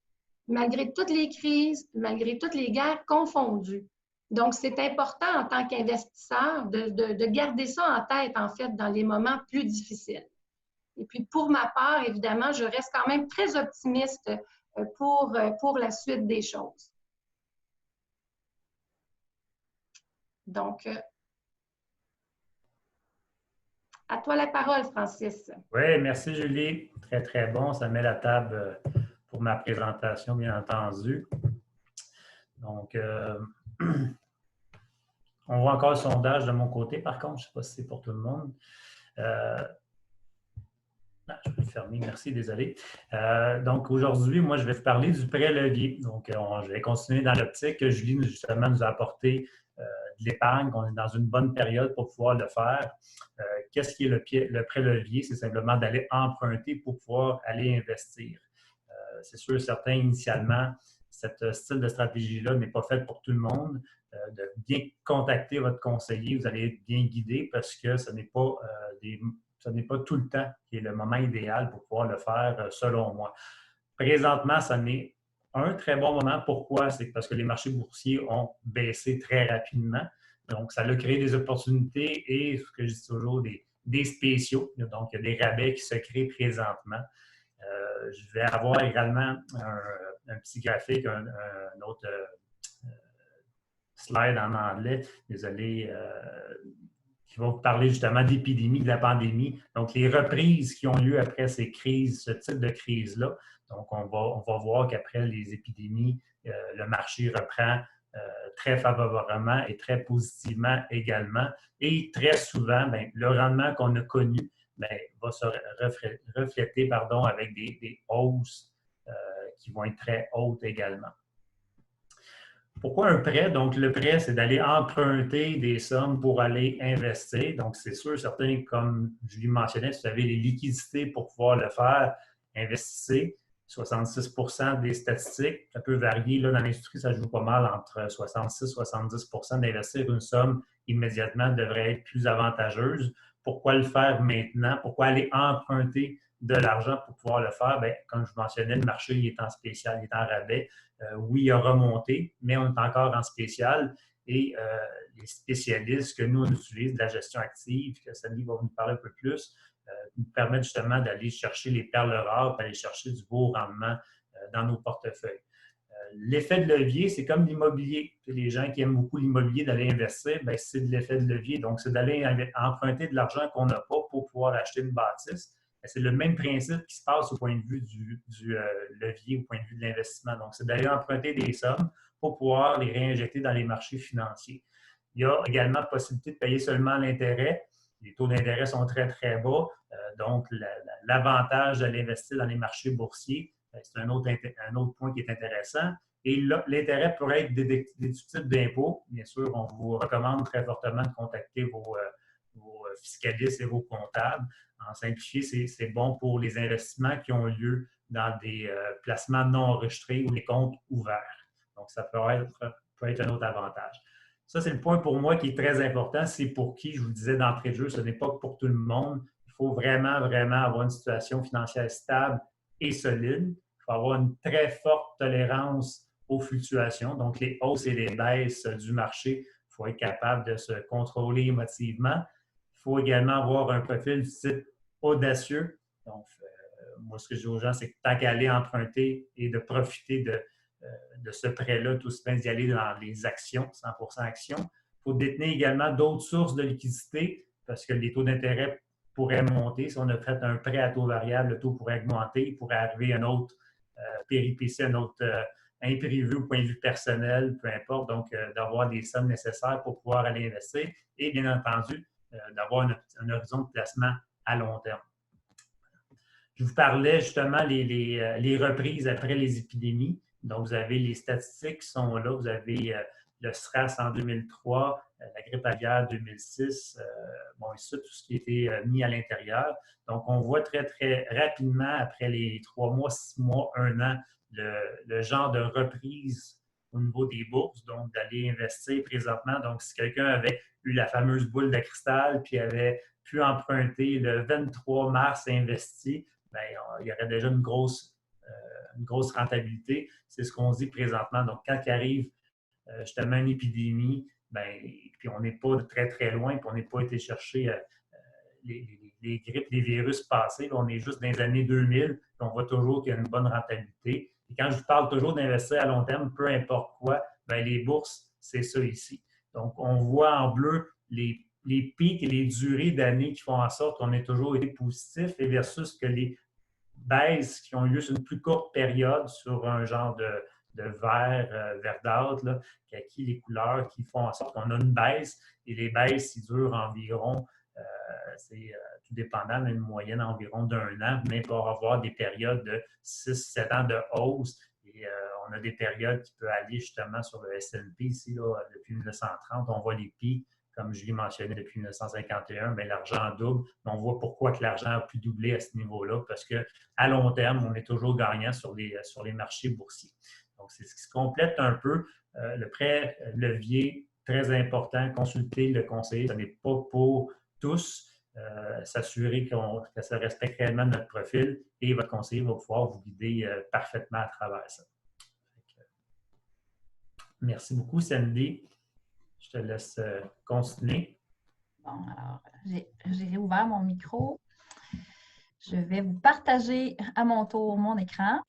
malgré toutes les crises, malgré toutes les guerres confondues. Donc, c'est important en tant qu'investisseur de garder ça en tête, en fait, dans les moments plus difficiles. Et puis, pour ma part, évidemment, je reste quand même très optimiste pour la suite des choses. Donc, à toi la parole, Francis. Oui, merci Julie. Très, très bon. Ça met la table pour ma présentation, bien entendu. Donc, on voit encore le sondage de mon côté, par contre. Je ne sais pas si c'est pour tout le monde. Je vais le fermer, merci, désolé. Donc, aujourd'hui, moi, je vais vous parler du prêt levier. Donc, je vais continuer dans l'optique que Julie, justement, nous a apporté de l'épargne, qu'on est dans une bonne période pour pouvoir le faire. Qu'est-ce qui est le prêt levier? C'est simplement d'aller emprunter pour pouvoir aller investir. C'est sûr, certains, initialement, ce style de stratégie-là n'est pas fait pour tout le monde. De bien contacter votre conseiller, vous allez être bien guidé parce que ce n'est pas tout le temps qui est le moment idéal pour pouvoir le faire, selon moi. Présentement, ça n'est un très bon moment. Pourquoi? C'est parce que les marchés boursiers ont baissé très rapidement. Donc, ça a créé des opportunités et, ce que je dis toujours, des spéciaux. Donc, il y a des rabais qui se créent présentement. Je vais avoir également un petit graphique, un autre slide en anglais. Désolé. qui va vous parler justement d'épidémie, de la pandémie. Donc, les reprises qui ont lieu après ces crises, ce type de crise-là. Donc, on va voir qu'après les épidémies, le marché reprend très favorablement et très positivement également. Et très souvent, bien, le rendement qu'on a connu bien, va se refléter avec des hausses qui vont être très hautes également. Pourquoi un prêt? Donc, le prêt, c'est d'aller emprunter des sommes pour aller investir. Donc, c'est sûr, certains, comme je lui mentionnais, si vous avez les liquidités pour pouvoir le faire, investissez. 66% des statistiques, ça peut varier. Là, dans l'industrie, ça joue pas mal entre 66 et 70 % d'investir une somme immédiatement devrait être plus avantageuse. Pourquoi le faire maintenant? Pourquoi aller emprunter de l'argent pour pouvoir le faire? Bien, comme je mentionnais, le marché il est en spécial, il est en rabais. Oui, il a remonté, mais on est encore en spécial. Et les spécialistes que nous, on utilise de la gestion active, que Sandy va nous parler un peu plus, nous permettent justement d'aller chercher les perles rares et aller chercher du beau rendement dans nos portefeuilles. L'effet de levier, c'est comme l'immobilier. Les gens qui aiment beaucoup l'immobilier, d'aller investir, bien, c'est de l'effet de levier. Donc, c'est d'aller emprunter de l'argent qu'on n'a pas pour pouvoir acheter une bâtisse. C'est le même principe qui se passe au point de vue du levier, au point de vue de l'investissement. Donc, c'est d'aller emprunter des sommes pour pouvoir les réinjecter dans les marchés financiers. Il y a également la possibilité de payer seulement l'intérêt. Les taux d'intérêt sont très, très bas. Donc, l'avantage d'aller investir dans les marchés boursiers, c'est un autre point qui est intéressant. Et l'intérêt pourrait être déductible d'impôts. Bien sûr, on vous recommande très fortement de contacter vos fiscalistes et vos comptables. En simplifié, c'est bon pour les investissements qui ont lieu dans des placements non enregistrés ou des comptes ouverts. Donc, ça peut être un autre avantage. Ça, c'est le point pour moi qui est très important. C'est pour qui, je vous le disais d'entrée de jeu, ce n'est pas pour tout le monde. Il faut vraiment, vraiment avoir une situation financière stable et solide. Il faut avoir une très forte tolérance aux fluctuations, donc les hausses et les baisses du marché. Il faut être capable de se contrôler émotivement. Il faut également avoir un profil du type audacieux. Donc, moi, ce que je dis aux gens, c'est que tant qu'à aller emprunter et de profiter de ce prêt-là, tout se bien d'y aller dans les actions, 100% actions. Il faut détenir également d'autres sources de liquidité parce que les taux d'intérêt pourraient monter. Si on a fait un prêt à taux variable, le taux pourrait augmenter. Il pourrait arriver un autre péripétie, un autre imprévu au point de vue personnel, peu importe. Donc, d'avoir des sommes nécessaires pour pouvoir aller investir et, bien entendu, d'avoir un horizon de placement à long terme. Je vous parlais justement les reprises après les épidémies. Donc, vous avez les statistiques qui sont là. Vous avez le SRAS en 2003, la grippe aviaire 2006, et ça, tout ce qui a été mis à l'intérieur. Donc, on voit très, très rapidement, après les 3 mois, 6 mois, 1 an, le genre de reprise au niveau des bourses, donc d'aller investir présentement. Donc, si quelqu'un avait eu la fameuse boule de cristal puis avait pu emprunter le 23 mars investi, bien, il y aurait déjà une grosse rentabilité. C'est ce qu'on dit présentement. Donc, quand il arrive justement une épidémie, bien, puis on n'est pas très, très loin, puis on n'est pas été chercher les grippes, les virus passés, on est juste dans les années 2000, puis on voit toujours qu'il y a une bonne rentabilité. Et quand je vous parle toujours d'investir à long terme, peu importe quoi, bien, les bourses, c'est ça ici. Donc, on voit en bleu les pics et les durées d'années qui font en sorte qu'on ait toujours été positif et versus que les baisses qui ont lieu sur une plus courte période sur un genre de vert, verdâtre, qui acquis les couleurs qui font en sorte qu'on a une baisse et les baisses, ils durent environ, c'est tout dépendant, mais une moyenne environ d'1 an, mais pour avoir des périodes de 6-7 ans de hausse. Et on a des périodes qui peuvent aller justement sur le S&P ici, là, depuis 1930, on voit les pics. Comme je l'ai mentionné depuis 1951, bien, l'argent double. On voit pourquoi que l'argent a pu doubler à ce niveau-là, parce qu'à long terme, on est toujours gagnant sur les marchés boursiers. Donc, c'est ce qui se complète un peu. Le prêt levier, très important, consulter le conseiller. Ce n'est pas pour tous. S'assurer que ça respecte réellement notre profil et votre conseiller va pouvoir vous guider parfaitement à travers ça. Merci beaucoup, Sandy. Je te laisse continuer. Bon, alors, j'ai réouvert mon micro. Je vais vous partager à mon tour mon écran.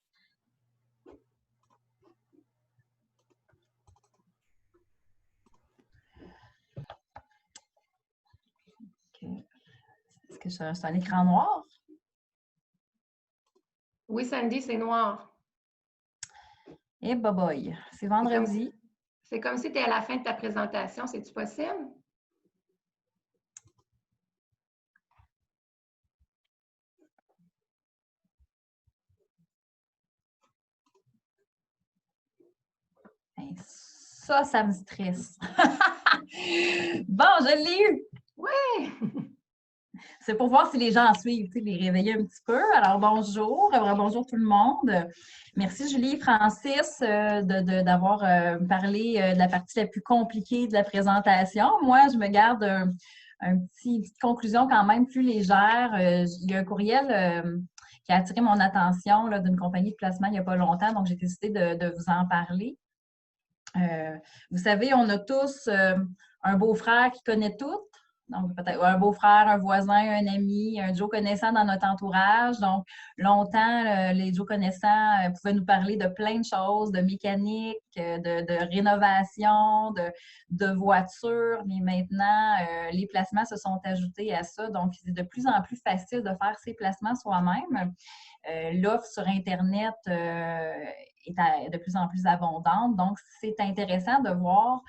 que c'est un écran noir? Oui, Sandy, c'est noir. Eh, boy, c'est vendredi. C'est comme si tu es à la fin de ta présentation. C'est-tu possible? Ben, ça me stresse. Bon, je l'ai eu! Oui! C'est pour voir si les gens suivent, les réveiller un petit peu. Alors, bonjour. Bonjour tout le monde. Merci Julie et Francis d'avoir parlé de la partie la plus compliquée de la présentation. Moi, je me garde une petite conclusion quand même plus légère. Il y a un courriel qui a attiré mon attention d'une compagnie de placement il n'y a pas longtemps, donc j'ai décidé de vous en parler. Vous savez, on a tous un beau-frère qui connaît tout. Donc, peut-être un beau-frère, un voisin, un ami, un Joe connaissant dans notre entourage. Donc, longtemps, les Joe connaissants pouvaient nous parler de plein de choses, de mécanique, de rénovation, de voitures. Mais maintenant, les placements se sont ajoutés à ça. Donc, c'est de plus en plus facile de faire ces placements soi-même. L'offre sur Internet est de plus en plus abondante. Donc, c'est intéressant de voir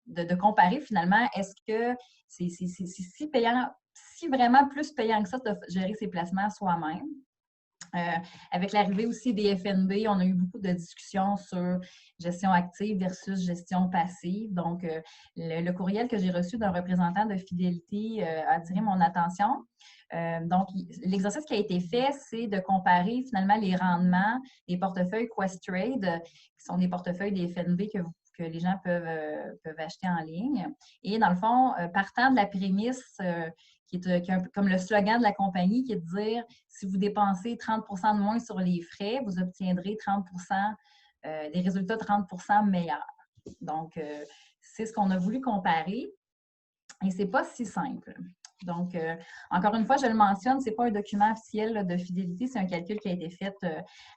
de comparer finalement, est-ce que c'est si payant, si vraiment plus payant que ça de gérer ses placements soi-même. Avec l'arrivée aussi des FNB, on a eu beaucoup de discussions sur gestion active versus gestion passive. Donc, le courriel que j'ai reçu d'un représentant de Fidélité a attiré mon attention. Donc, l'exercice qui a été fait, c'est de comparer finalement les rendements des portefeuilles Questrade, qui sont des portefeuilles des FNB que les gens peuvent acheter en ligne. Et dans le fond, partant de la prémisse qui est comme le slogan de la compagnie, qui est de dire si vous dépensez 30 de moins sur les frais, vous obtiendrez 30 des résultats 30 meilleurs. Donc, c'est ce qu'on a voulu comparer et ce n'est pas si simple. Donc, encore une fois, je le mentionne, ce n'est pas un document officiel de Fidélité, c'est un calcul qui a été fait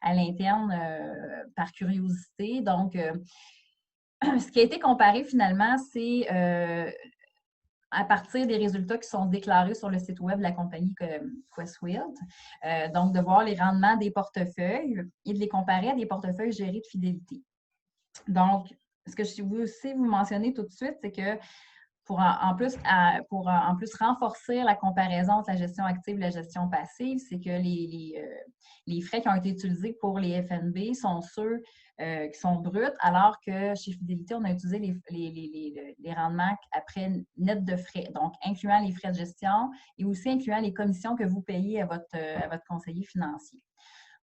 à l'interne par curiosité. Donc, ce qui a été comparé finalement, c'est à partir des résultats qui sont déclarés sur le site web de la compagnie Questwild. Donc, de voir les rendements des portefeuilles et de les comparer à des portefeuilles gérés de Fidélité. Donc, ce que je veux aussi vous mentionner tout de suite, c'est que pour en plus renforcer la comparaison entre la gestion active et la gestion passive, c'est que les frais qui ont été utilisés pour les FNB sont ceux qui sont bruts, alors que chez Fidélité, on a utilisé les rendements après net de frais, donc incluant les frais de gestion et aussi incluant les commissions que vous payez à votre conseiller financier.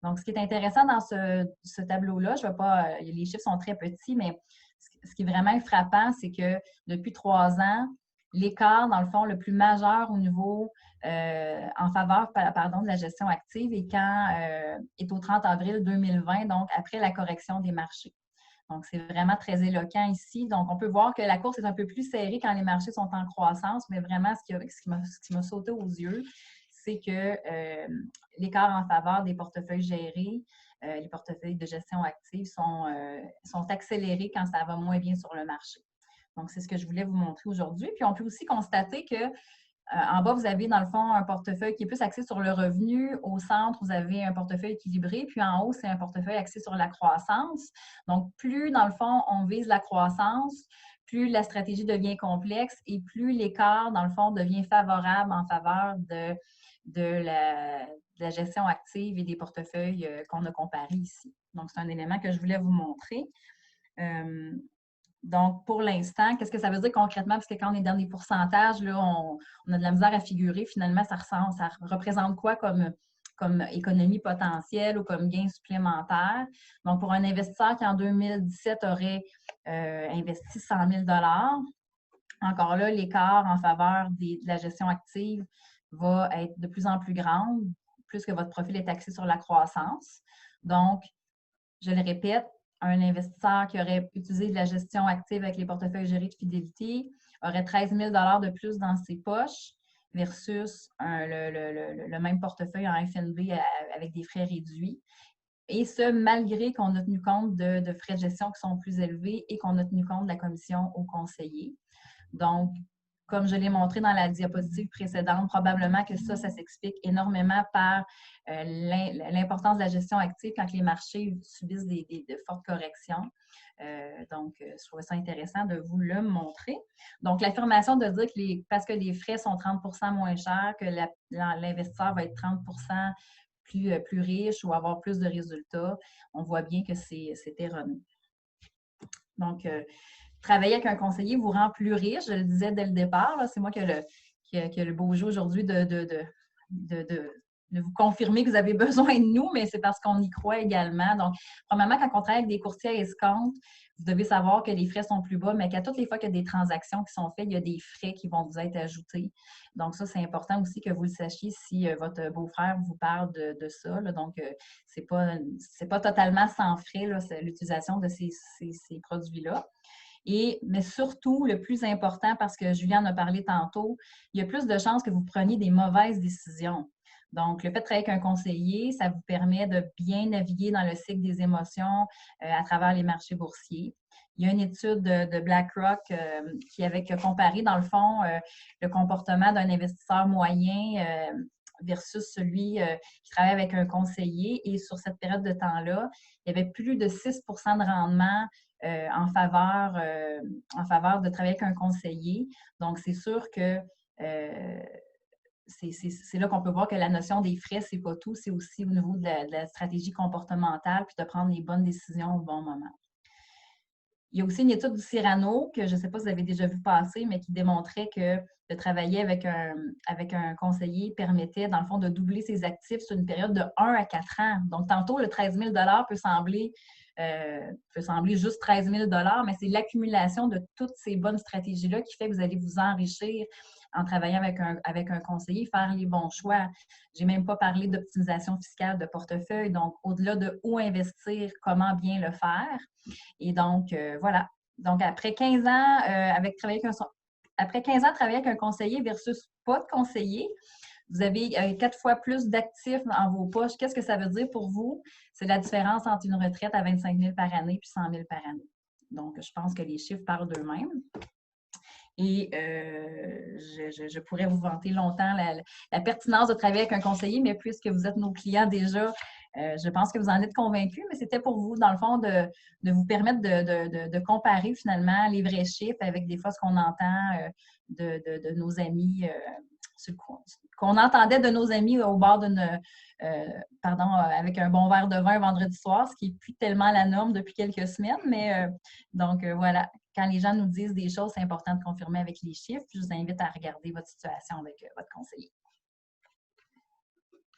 Donc, ce qui est intéressant dans ce tableau-là, je ne vais pas, les chiffres sont très petits, mais ce qui est vraiment frappant, c'est que depuis 3 ans, l'écart, dans le fond, le plus majeur au niveau en faveur de la gestion active est au 30 avril 2020, donc après la correction des marchés. Donc, c'est vraiment très éloquent ici. Donc, on peut voir que la course est un peu plus serrée quand les marchés sont en croissance, mais vraiment, ce qui m'a sauté aux yeux, c'est que l'écart en faveur des portefeuilles gérés, les portefeuilles de gestion active sont accélérés quand ça va moins bien sur le marché. Donc, c'est ce que je voulais vous montrer aujourd'hui. Puis, on peut aussi constater que en bas, vous avez, dans le fond, un portefeuille qui est plus axé sur le revenu. Au centre, vous avez un portefeuille équilibré. Puis en haut, c'est un portefeuille axé sur la croissance. Donc, plus, dans le fond, on vise la croissance, plus la stratégie devient complexe et plus l'écart, dans le fond, devient favorable en faveur de la gestion active et des portefeuilles qu'on a comparés ici. Donc, c'est un élément que je voulais vous montrer. Donc, pour l'instant, qu'est-ce que ça veut dire concrètement? Parce que quand on est dans des pourcentages, là, on a de la misère à figurer. Finalement, ça représente quoi comme économie potentielle ou comme gain supplémentaire? Donc, pour un investisseur qui, en 2017, aurait investi 100 000 encore là, l'écart en faveur de la gestion active va être de plus en plus grande, plus que votre profil est axé sur la croissance. Donc, je le répète, un investisseur qui aurait utilisé de la gestion active avec les portefeuilles gérés de Fidélité aurait 13 000 de plus dans ses poches versus le même portefeuille en FNB avec des frais réduits. Et ce, malgré qu'on a tenu compte de frais de gestion qui sont plus élevés et qu'on a tenu compte de la commission aux conseillers. Donc, comme je l'ai montré dans la diapositive précédente, probablement que ça s'explique énormément par l'importance de la gestion active quand les marchés subissent de fortes corrections. Donc, je trouvais ça intéressant de vous le montrer. Donc, l'affirmation de dire que parce que les frais sont 30 % moins chers, que l'investisseur va être 30 % plus riche ou avoir plus de résultats, on voit bien que c'est erroné. Donc, travailler avec un conseiller vous rend plus riche, je le disais dès le départ. C'est moi qui ai le beau jeu aujourd'hui de vous confirmer que vous avez besoin de nous, mais c'est parce qu'on y croit également. Donc, premièrement, quand on travaille avec des courtiers à escompte, vous devez savoir que les frais sont plus bas, mais qu'à toutes les fois qu'il y a des transactions qui sont faites, il y a des frais qui vont vous être ajoutés. Donc, ça, c'est important aussi que vous le sachiez si votre beau-frère vous parle de ça. Là. Donc, c'est pas totalement sans frais, l'utilisation de ces produits-là. Mais surtout, le plus important, parce que Julien en a parlé tantôt, il y a plus de chances que vous preniez des mauvaises décisions. Donc, le fait de travailler avec un conseiller, ça vous permet de bien naviguer dans le cycle des émotions à travers les marchés boursiers. Il y a une étude de BlackRock qui avait comparé, dans le fond, le comportement d'un investisseur moyen versus celui qui travaille avec un conseiller. Et sur cette période de temps-là, il y avait plus de 6 % de rendement en faveur de travailler avec un conseiller. Donc, c'est sûr que c'est là qu'on peut voir que la notion des frais, c'est pas tout, c'est aussi au niveau de la stratégie comportementale puis de prendre les bonnes décisions au bon moment. Il y a aussi une étude du Cyrano que je ne sais pas si vous avez déjà vu passer, mais qui démontrait que de travailler avec un conseiller permettait, dans le fond, de doubler ses actifs sur une période de 1 à 4 ans. Donc, tantôt, le 13 000 peut sembler juste 13 000 mais c'est l'accumulation de toutes ces bonnes stratégies-là qui fait que vous allez vous enrichir en travaillant avec un conseiller, faire les bons choix. Je n'ai même pas parlé d'optimisation fiscale de portefeuille, donc au-delà de où investir, comment bien le faire. Et donc, voilà. Donc, après 15 ans, après 15 ans de travailler avec un conseiller versus pas de conseiller, vous avez 4 fois plus d'actifs dans vos poches. Qu'est-ce que ça veut dire pour vous? C'est la différence entre une retraite à 25 000 par année puis 100 000 par année. Donc, je pense que les chiffres parlent d'eux-mêmes. Et je pourrais vous vanter longtemps la pertinence de travailler avec un conseiller, mais puisque vous êtes nos clients déjà, je pense que vous en êtes convaincus, mais c'était pour vous, dans le fond, de vous permettre de comparer finalement les vrais chiffres avec des fois ce qu'on entend de nos amis, qu'on entendait de nos amis au bord avec un bon verre de vin vendredi soir, ce qui n'est plus tellement la norme depuis quelques semaines, mais donc voilà. Quand les gens nous disent des choses, c'est important de confirmer avec les chiffres. Je vous invite à regarder votre situation avec votre conseiller.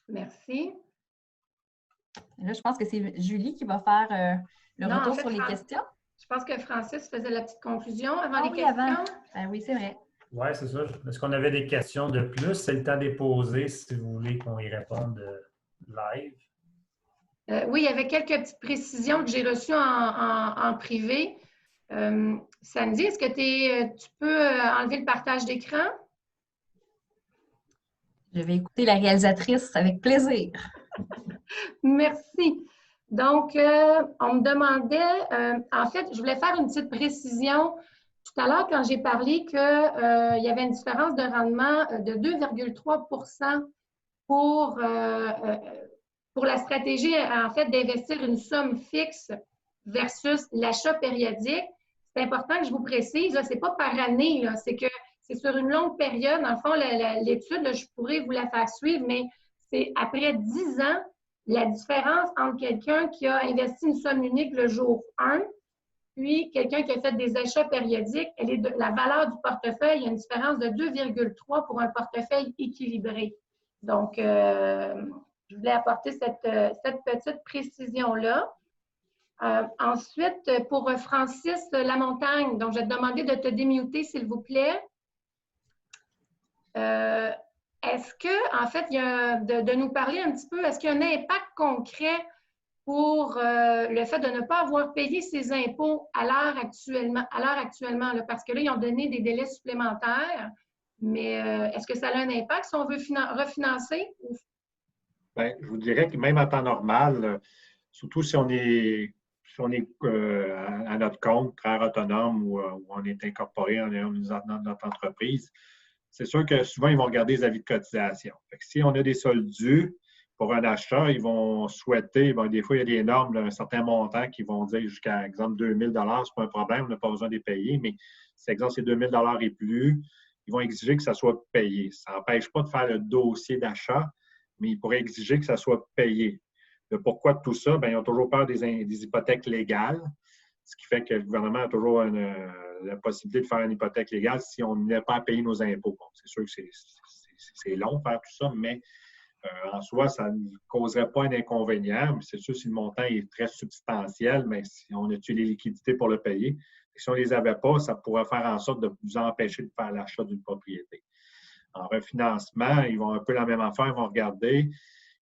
Merci. Là, je pense que c'est Julie qui va faire le retour sur les questions. Je pense que Francis faisait la petite conclusion avant les questions. Avant. Oui, c'est vrai. Oui, c'est ça. Est-ce qu'on avait des questions de plus? C'est le temps de les poser si vous voulez qu'on y réponde live. Oui, il y avait quelques petites précisions que j'ai reçues en privé. Sandy, est-ce que tu peux enlever le partage d'écran? Je vais écouter la réalisatrice avec plaisir. Merci. Donc, on me demandait, en fait, je voulais faire une petite précision. Tout à l'heure, quand j'ai parlé qu'il y avait une différence de rendement de 2,3 pour la stratégie, en fait, d'investir une somme fixe versus l'achat périodique, c'est important que je vous précise, ce n'est pas par année, c'est que c'est sur une longue période. Dans le fond, l'étude, je pourrais vous la faire suivre, mais c'est après 10 ans, la différence entre quelqu'un qui a investi une somme unique le jour 1, puis quelqu'un qui a fait des achats périodiques, la valeur du portefeuille, il y a une différence de 2,3 pour un portefeuille équilibré. Donc, je voulais apporter cette petite précision-là. Ensuite, pour Francis Lamontagne, donc je vais te demander de te démuter, s'il vous plaît. Est-ce que, en fait, de nous parler un petit peu, est-ce qu'il y a un impact concret pour le fait de ne pas avoir payé ses impôts à l'heure actuellement, là, parce que là, ils ont donné des délais supplémentaires, mais est-ce que ça a un impact si on veut refinancer? Bien, je vous dirais que même en temps normal, surtout si on est si on est à notre compte, travailleur autonome ou on est incorporé dans notre entreprise, c'est sûr que souvent, ils vont regarder les avis de cotisation. Fait que si on a des soldes dus pour un achat, ils vont souhaiter, des fois, il y a des normes d'un certain montant qui vont dire jusqu'à, exemple, 2 000 $, c'est pas un problème, on n'a pas besoin de les payer, mais si, exemple, c'est 2 000 $ et plus, ils vont exiger que ça soit payé. Ça n'empêche pas de faire le dossier d'achat, mais ils pourraient exiger que ça soit payé. Le pourquoi de tout ça, ils ont toujours peur des hypothèques légales, ce qui fait que le gouvernement a toujours la possibilité de faire une hypothèque légale si on n'est pas à payer nos impôts. Bon, c'est sûr que c'est long de faire tout ça, mais en soi, ça ne causerait pas un inconvénient. Mais c'est sûr, si le montant est très substantiel, mais si on a tué les liquidités pour le payer, et si on ne les avait pas, ça pourrait faire en sorte de vous empêcher de faire l'achat d'une propriété. En refinancement, ils vont un peu la même affaire, ils vont regarder.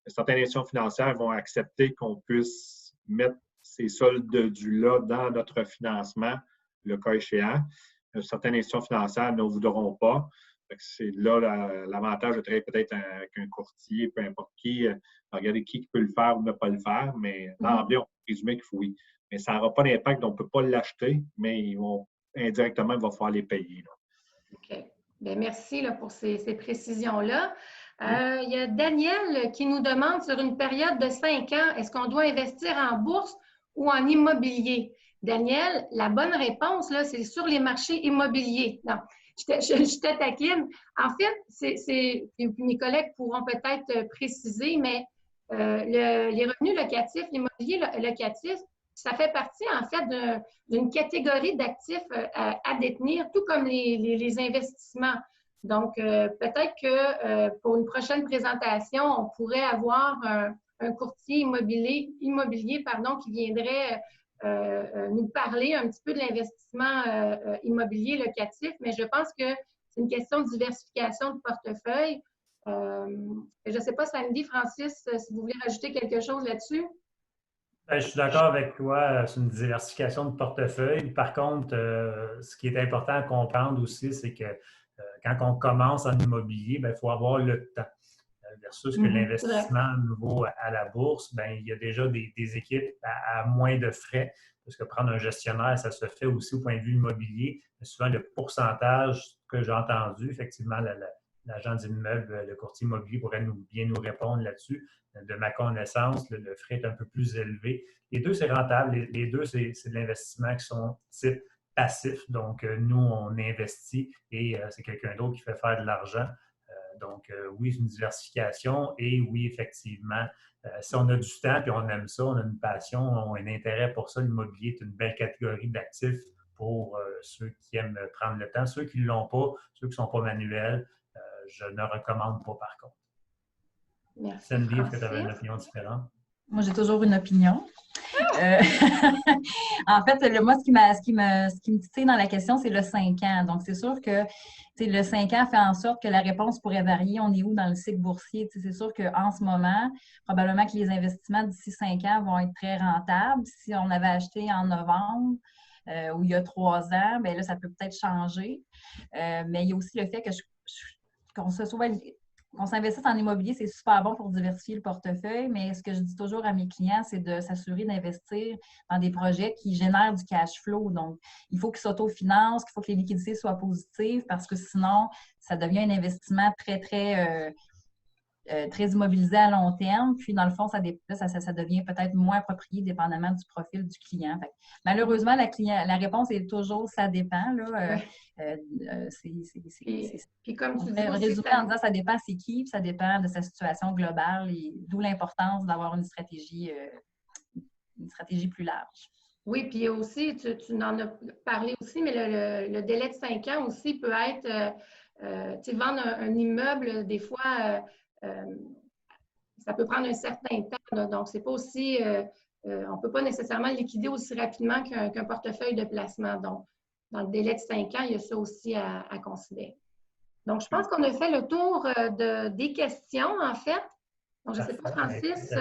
Certaines institutions financières vont accepter qu'on puisse mettre ces soldes dus-là dans notre financement, le cas échéant. Certaines institutions financières ne voudront pas. C'est là l'avantage de travailler peut-être avec un courtier, peu importe qui, regarder qui peut le faire ou ne pas le faire, mais d'emblée, on peut présumer qu'il faut oui. Mais ça n'aura pas d'impact, on ne peut pas l'acheter, mais indirectement, il va falloir les payer. Là. OK. Bien, merci là, pour ces précisions-là. Il y a Daniel qui nous demande sur une période de 5 ans, est-ce qu'on doit investir en bourse ou en immobilier? Daniel, la bonne réponse, là, c'est sur les marchés immobiliers. Non. Je te taquine. En fait, mes collègues pourront peut-être préciser, mais les revenus locatifs, l'immobilier locatif, ça fait partie, en fait, d'une catégorie d'actifs à détenir, tout comme les investissements. Donc, peut-être que pour une prochaine présentation, on pourrait avoir un courtier immobilier qui viendrait nous parler un petit peu de l'investissement immobilier locatif, mais je pense que c'est une question de diversification de portefeuille. Je ne sais pas, Sandy, Francis, si vous voulez rajouter quelque chose là-dessus. Je suis d'accord avec toi, c'est une diversification de portefeuille. Par contre, ce qui est important à comprendre aussi, c'est que quand on commence en immobilier, il faut avoir le temps. Versus que l'investissement nouveau à la bourse, il y a déjà des équipes à moins de frais. Parce que prendre un gestionnaire, ça se fait aussi au point de vue immobilier. Mais souvent, le pourcentage que j'ai entendu, effectivement, l'agent d'immeuble, le courtier immobilier pourrait bien nous répondre là-dessus. De ma connaissance, le frais est un peu plus élevé. Les deux, c'est rentable. Les deux, c'est de l'investissement qui sont type passif. Donc, nous, on investit et c'est quelqu'un d'autre qui fait faire de l'argent. Donc, oui, c'est une diversification et oui, effectivement, si on a du temps et on aime ça, on a une passion, on a un intérêt pour ça, l'immobilier est une belle catégorie d'actifs pour ceux qui aiment prendre le temps. Ceux qui ne l'ont pas, ceux qui ne sont pas manuels, je ne recommande pas par contre. Merci. Sandy, est-ce que tu avais une opinion différente? Moi, j'ai toujours une opinion. En fait, moi, ce qui me titille dans la question, c'est le 5 ans. Donc, c'est sûr que le 5 ans fait en sorte que la réponse pourrait varier. On est où dans le cycle boursier? C'est sûr qu'en ce moment, probablement que les investissements d'ici 5 ans vont être très rentables. Si on avait acheté en novembre ou il y a 3 ans, bien là, ça peut peut-être changer. Mais il y a aussi le fait que qu'on s'investisse en immobilier, c'est super bon pour diversifier le portefeuille, mais ce que je dis toujours à mes clients, c'est de s'assurer d'investir dans des projets qui génèrent du cash flow. Donc, il faut qu'ils s'autofinancent, qu'il faut que les liquidités soient positives parce que sinon, ça devient un investissement très, très, très immobilisé à long terme. Puis, dans le fond, ça devient peut-être moins approprié dépendamment du profil du client. Fait que, malheureusement, la réponse est toujours « ça dépend ». Là, puis comme tu dis résumer en disant ça dépend c'est qui, puis ça dépend de sa situation globale, et d'où l'importance d'avoir une stratégie plus large. Oui, puis aussi, tu en as parlé aussi, mais le délai de 5 ans aussi peut être, vendre un immeuble, des fois, ça peut prendre un certain temps. Là, donc, c'est pas aussi, on ne peut pas nécessairement liquider aussi rapidement qu'un portefeuille de placement. Donc, dans le délai de 5 ans, il y a ça aussi à considérer. Donc, je pense qu'on a fait le tour des questions, en fait. Donc, je ne sais pas, Francis,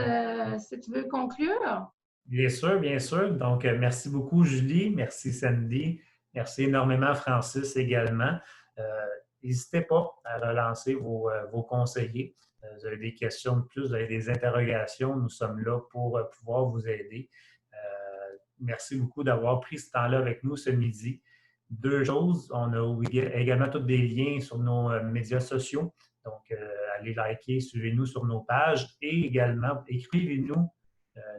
si tu veux conclure. Bien sûr, bien sûr. Donc, merci beaucoup, Julie. Merci, Sandy. Merci énormément, Francis, également. N'hésitez pas à relancer vos conseillers. Vous avez des questions de plus, vous avez des interrogations. Nous sommes là pour pouvoir vous aider. merci beaucoup d'avoir pris ce temps-là avec nous ce midi. Deux choses, on a également tous des liens sur nos médias sociaux. Donc, allez liker, suivez-nous sur nos pages et également écrivez-nous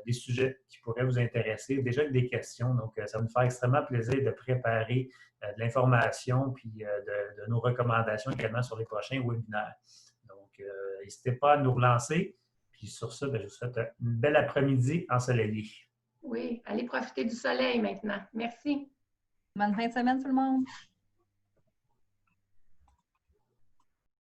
des sujets qui pourraient vous intéresser, déjà avec des questions. Donc, ça va nous faire extrêmement plaisir de préparer de l'information puis de nos recommandations également sur les prochains webinaires. Donc, n'hésitez pas à nous relancer. Puis sur ça, je vous souhaite une belle après-midi ensoleillée. Oui, allez profiter du soleil maintenant. Merci. Bonne fin de semaine tout le monde!